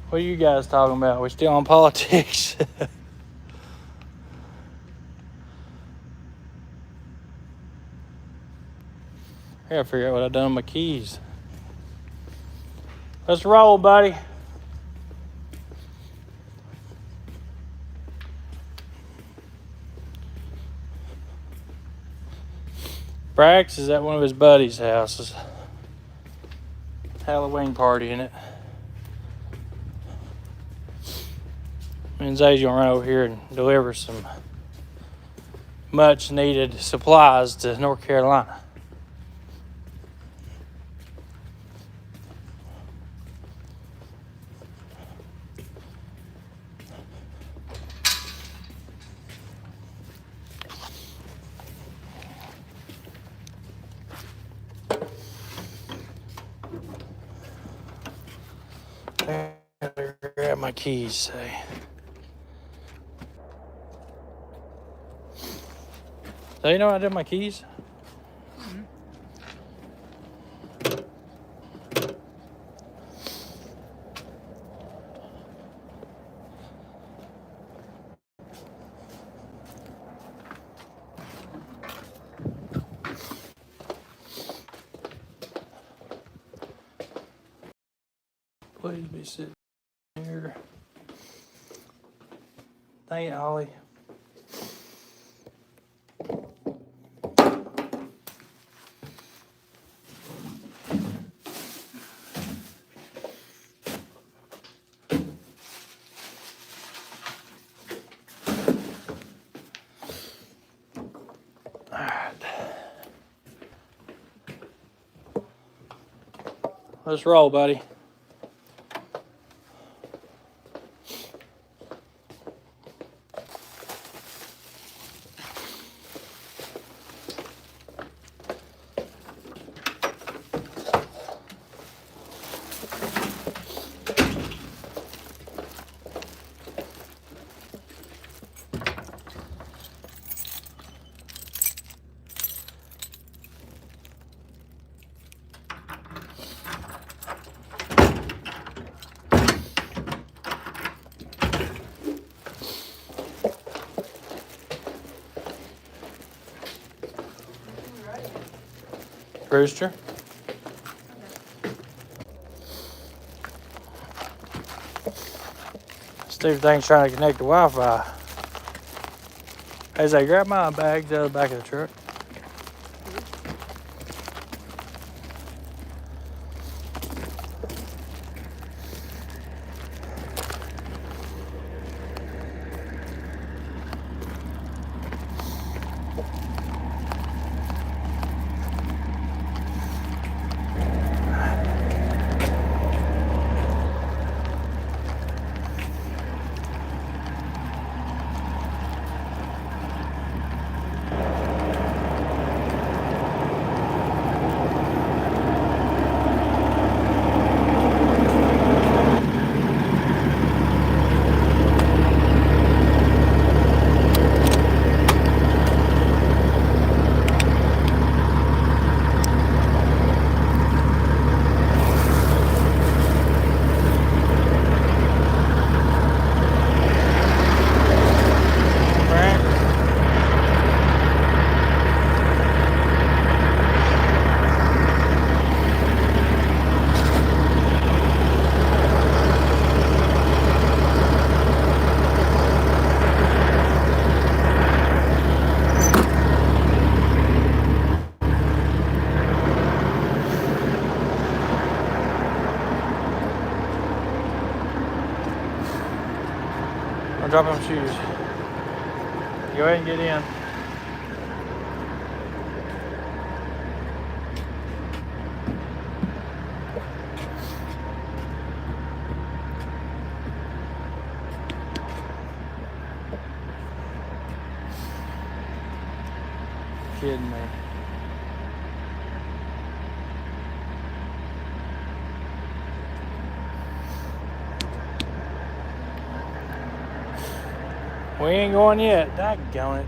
What are you guys talking about? We still on politics? I gotta figure out what I've done with my keys. Let's roll, buddy. Brax is at one of his buddies' houses. Halloween party in it. Me and Zay's gonna run over here and deliver some much needed supplies to North Carolina. I gotta grab my keys, say. So you know what I did with my keys? Please be sitting here. Dang it, Holly. Let's roll, buddy. Rooster. Stupid thing's trying to connect to Wi-Fi. As I grab my bags out of the back of the truck. I'm dropping my shoes. Go ahead and get in. Kidding me. We ain't going yet. Daggone it.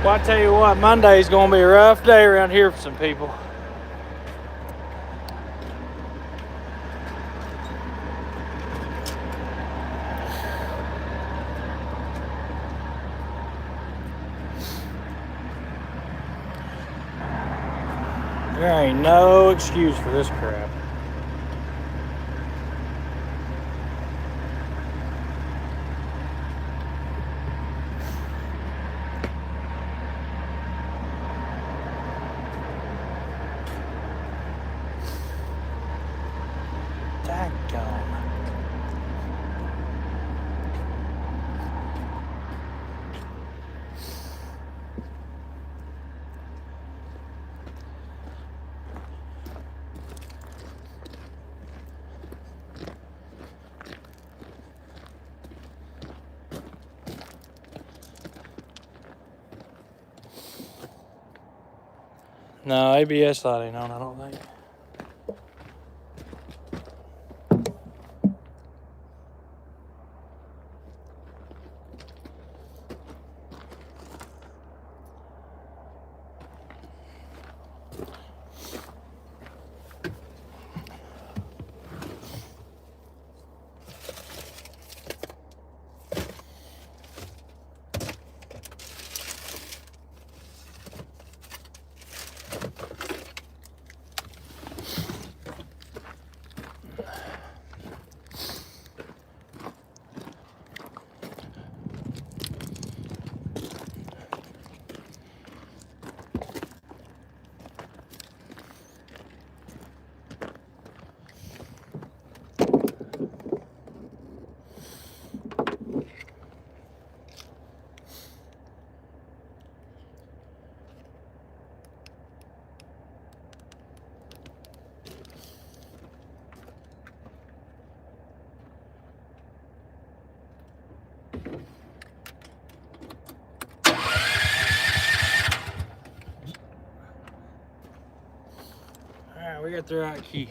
Well, I tell you what, Monday's gonna be a rough day around here for some people. There ain't no excuse for this crap. Daggone. No, ABS light ain't on, I don't think. Alright, we got the right key.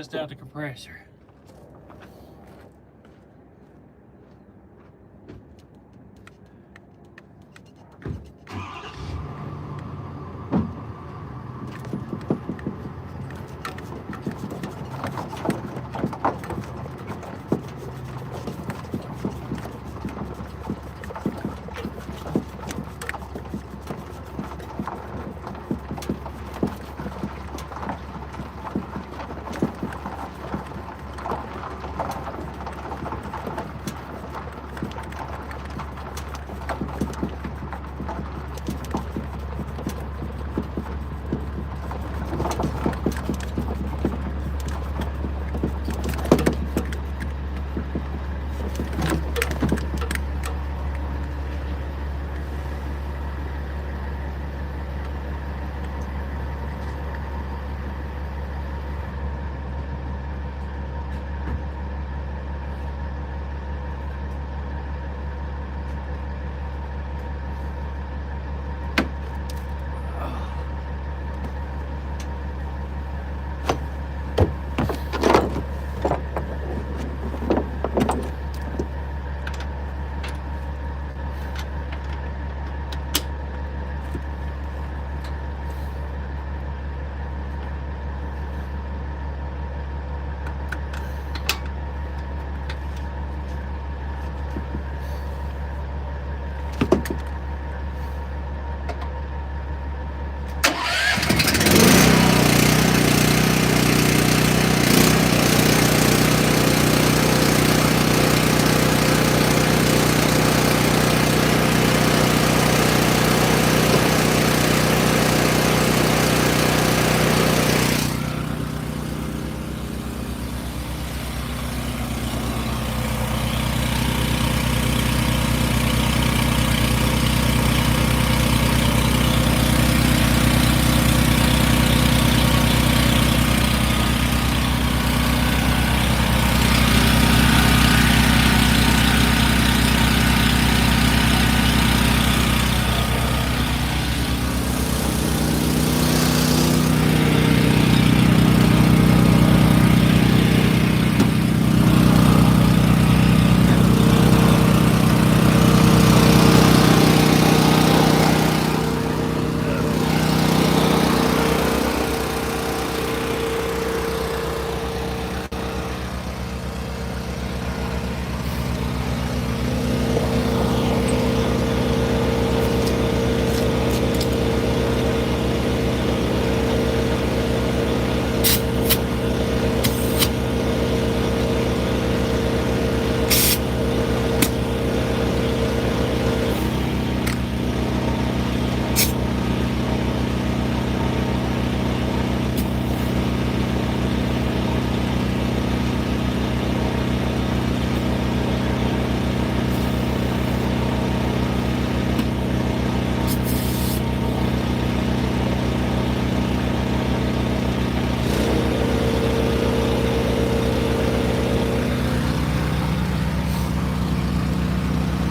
test out the compressor.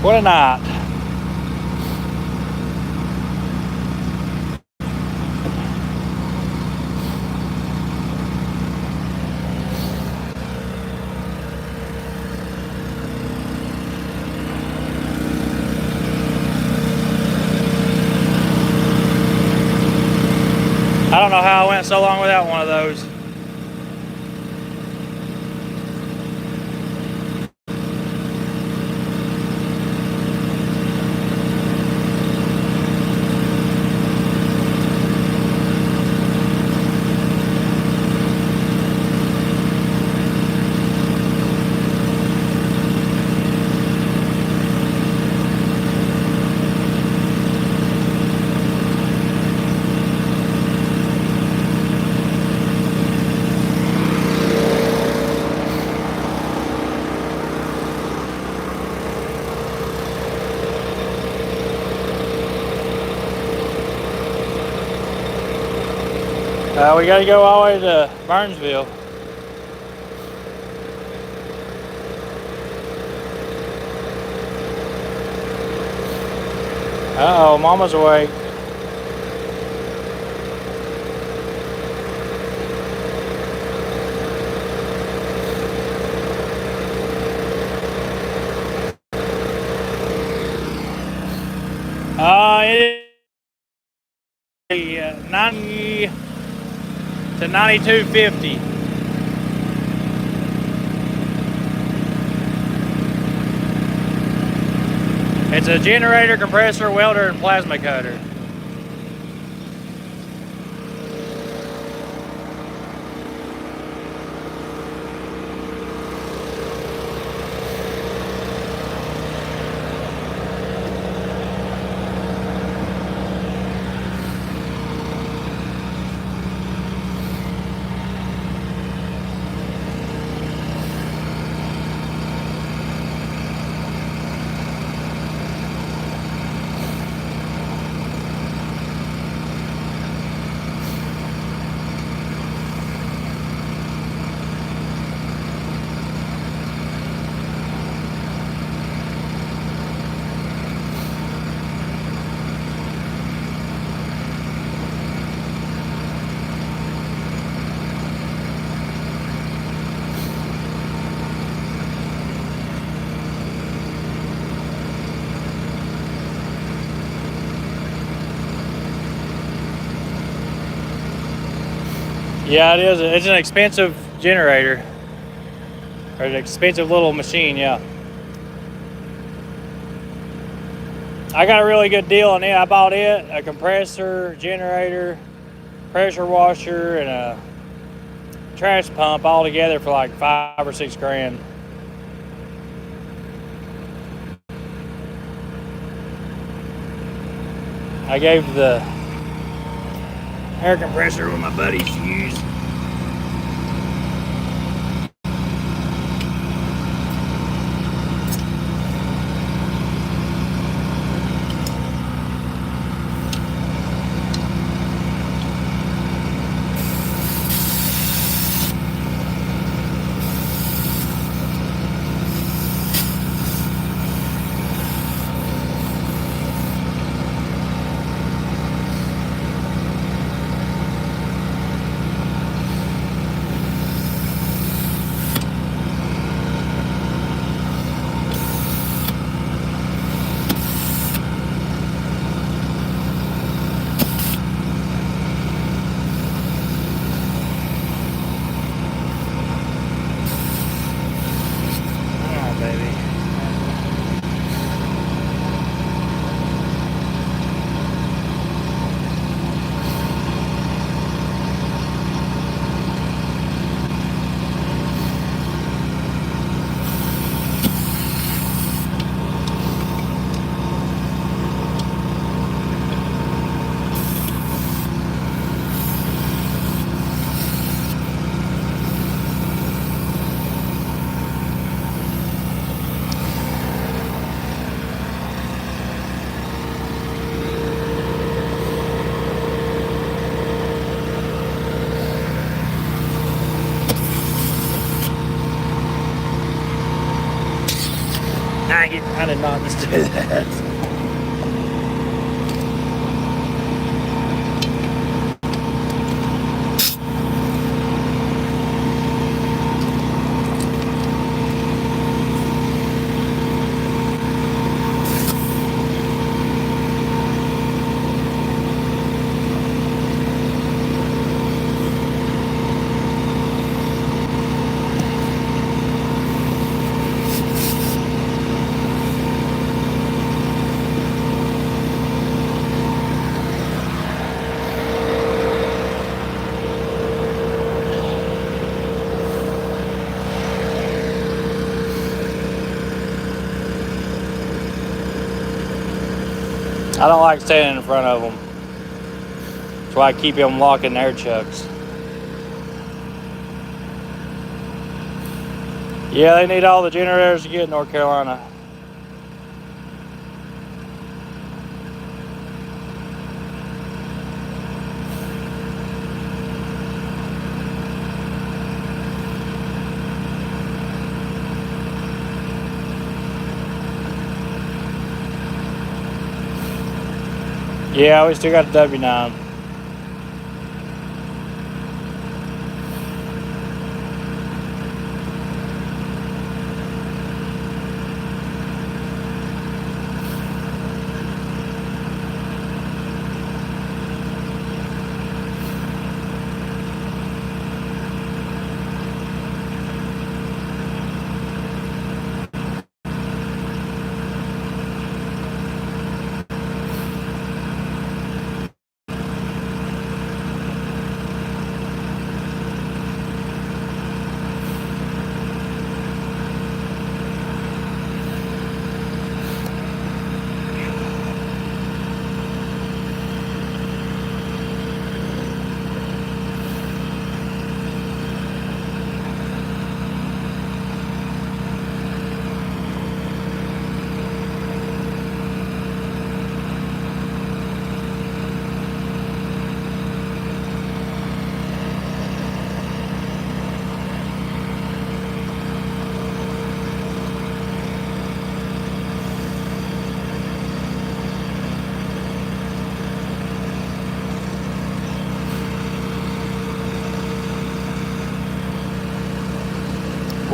What a night. I don't know how I went so long without one of those. We got to go all the way to Burnsville. Uh-oh, Mama's awake. It is 90 to 9250. It's a generator, compressor, welder, and plasma cutter. Yeah, it is. It's an expensive generator. Or an expensive little machine, yeah. I got a really good deal on it. I bought it, a compressor, generator, pressure washer, and a trash pump all together for like $5 or $6 grand. I gave the air compressor one of my buddies to use. I did not just do that. I don't like standing in front of them. That's why I keep them locking their chucks. Yeah, they need all the generators to get in North Carolina. Yeah, we still got the W9.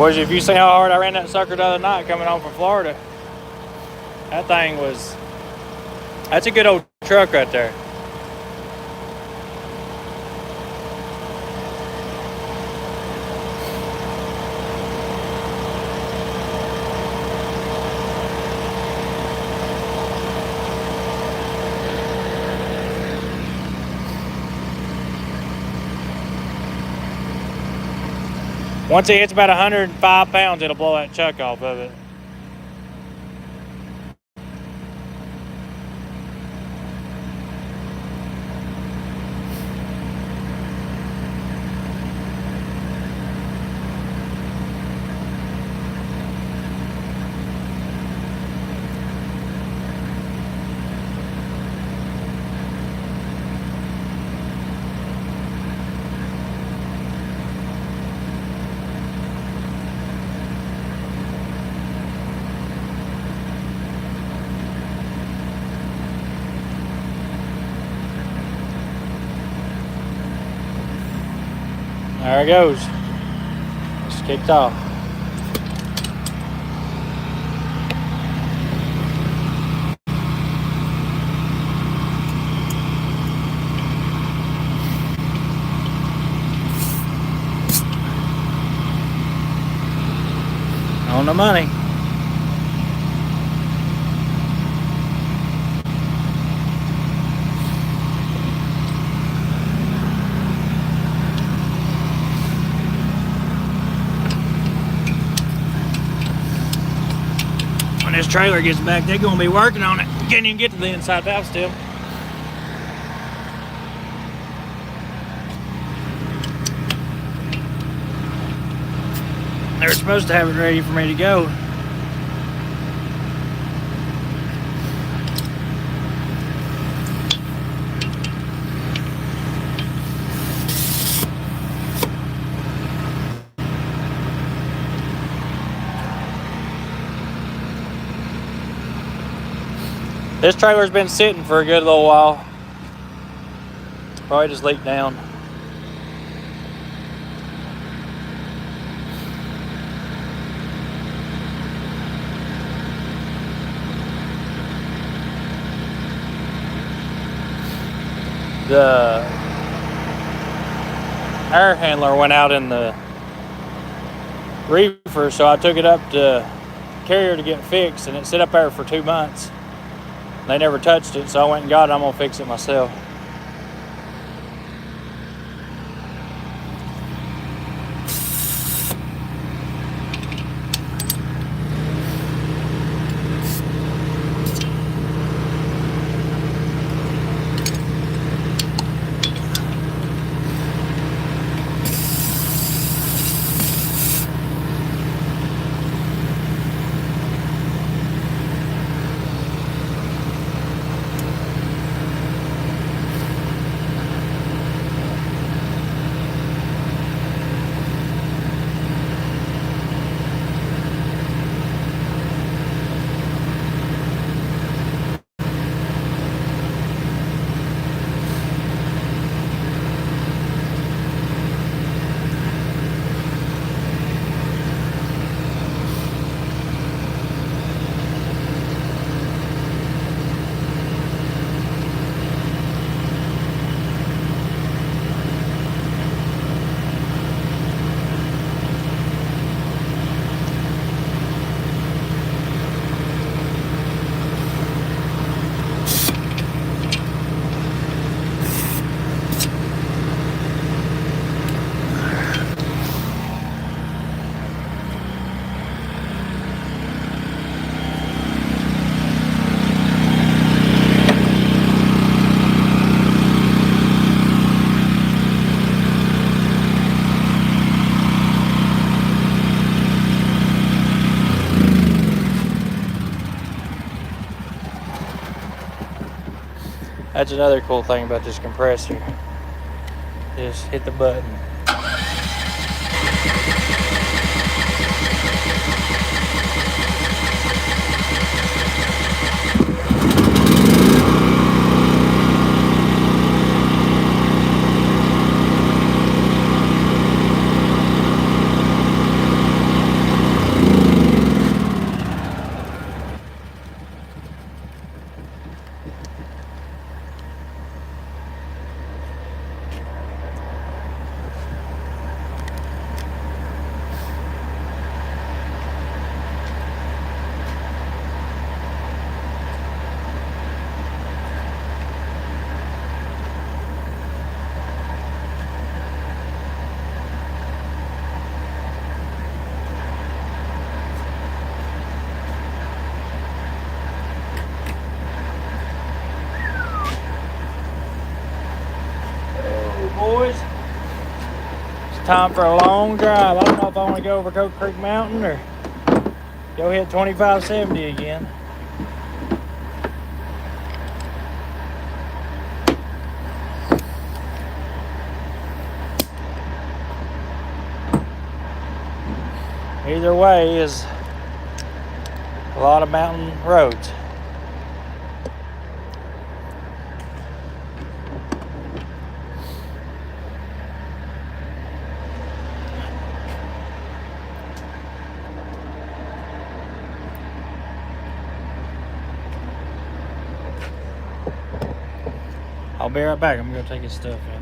Was if you see how hard I ran that sucker the other night coming home from Florida, that thing was. That's a good old truck right there. Once it hits about 105 pounds, it'll blow that chuck off of it. There it goes. It's kicked off. On the money. When this trailer gets back, they're gonna be working on it. Can't even get to the inside valve still. They're supposed to have it ready for me to go. This trailer's been sitting for a good little while. Probably just leaked down. The air handler went out in the reefer, so I took it up to carrier to get fixed, and it sit up there for 2 months. They never touched it, so I went and got it. I'm gonna fix it myself. That's another cool thing about this compressor. Just hit the button. time for a long drive. I don't know if I want to go over Coke Creek Mountain or go hit 2570 again. Either way is a lot of mountain roads. I'll be right back. I'm gonna take his stuff in.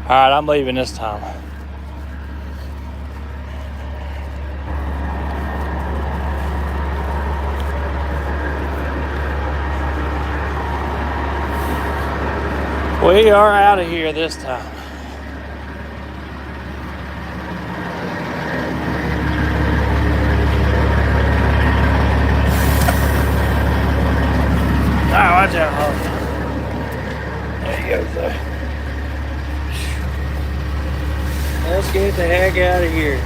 Alright, I'm leaving this time. We are out of here this time. Alright, watch out, Holly. There you go, sir. Let's get the heck out of here.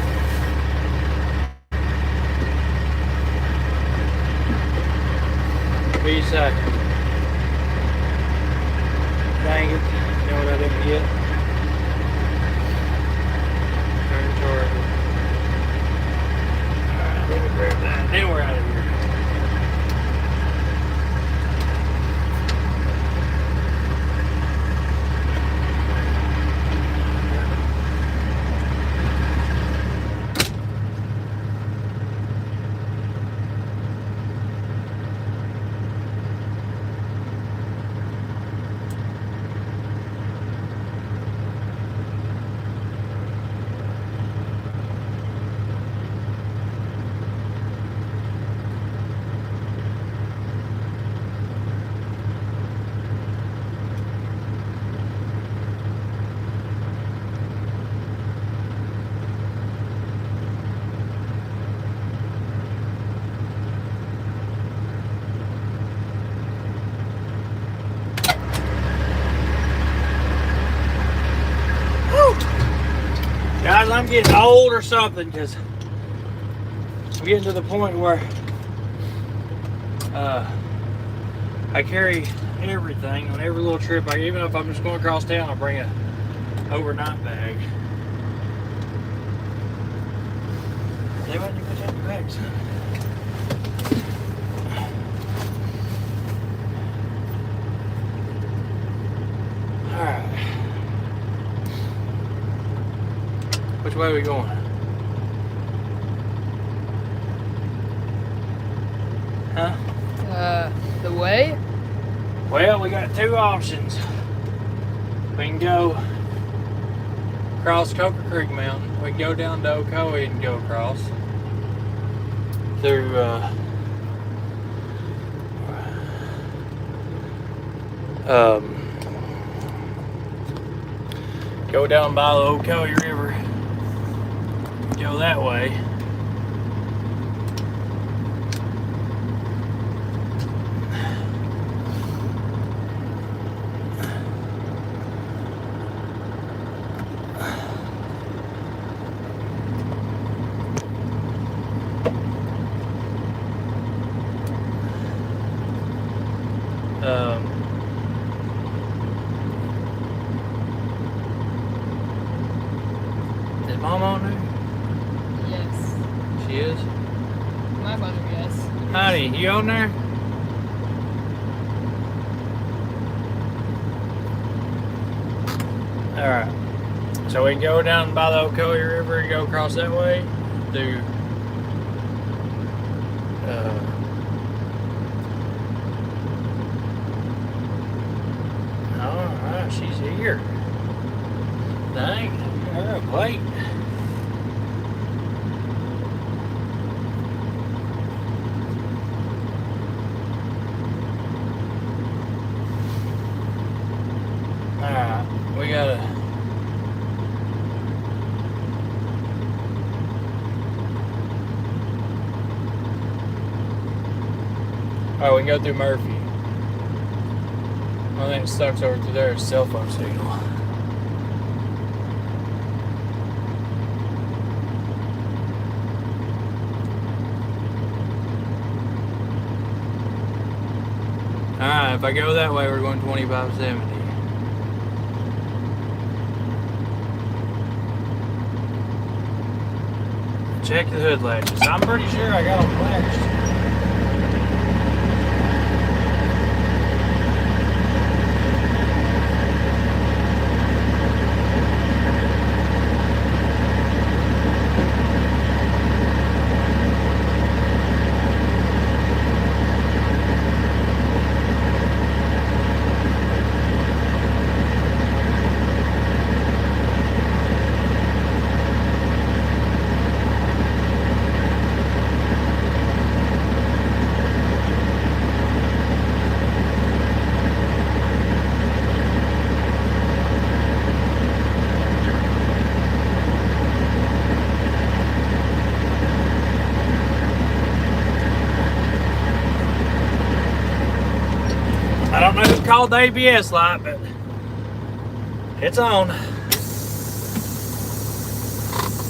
What do you say? Dang it. You know what I didn't get? Turn toward. Alright, let me grab that. Then we're out of here. Guys, I'm getting old or something because I'm getting to the point where I carry everything on every little trip. Even if I'm just going across town, I'll bring an overnight bag. They want you to put that in your bag, son. Alright. Which way are we going? Huh? The way? Well, we got two options. We can go across Coker Creek Mountain. We can go down to Ocoee and go across through go down by the Ocoee River. Go that way. Is Mom on there? Yes. She is? My mother, yes. Honey, you on there? Alright. So we can go down by the Ocoee River and go across that way. Do alright, she's here. Dang, her up late. Alright, we gotta. Alright, we can go through Murphy. One thing that sucks over through there is cell phone signal. Alright, if I go that way, we're going 2570. Check the hood latches. I'm pretty sure I got them latched. I don't know who called the ABS light, but it's on.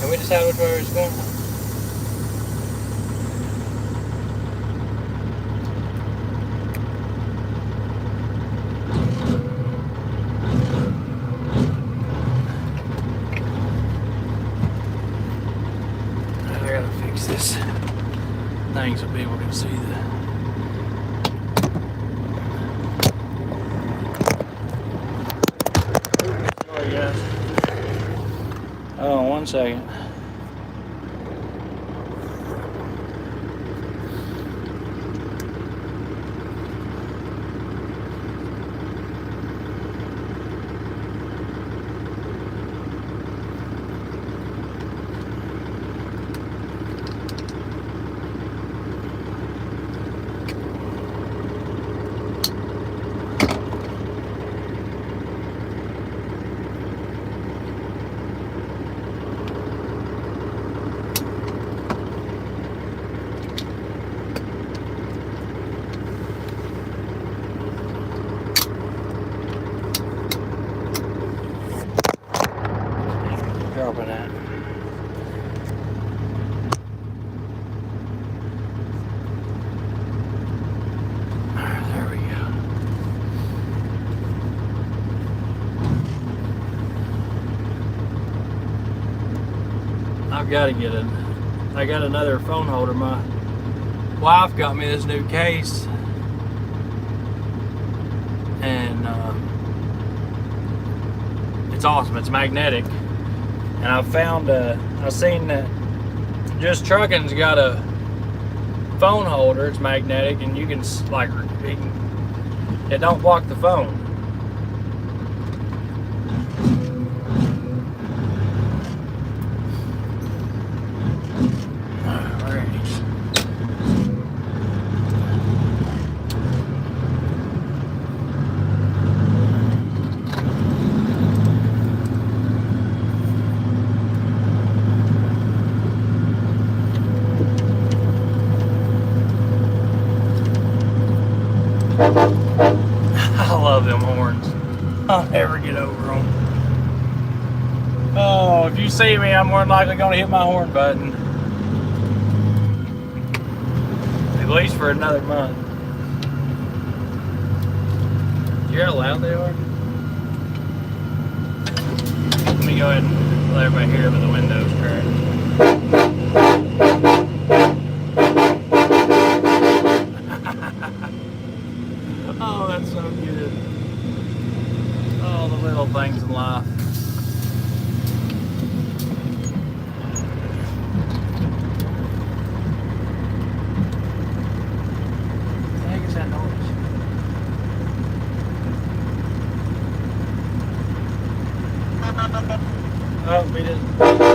Can we decide which way it's going? I gotta fix this thing so people can see the. Sorry guys. Oh, 1 second. Dropping that. There we go. I've got to get it. I got another phone holder. My wife got me this new case, and it's awesome. It's magnetic. And I've seen that Just Trucking's got a phone holder. It's magnetic, and you can it don't block the phone. I love them horns. I'll never get over them. Oh, if you see me, I'm more than likely going to hit my horn button. At least for another month. You hear how loud they are? Let me go ahead and let everybody hear it with the windows turned. Oh, that's so good. All the little things in life. What the heck is that noise? Oh, we didn't.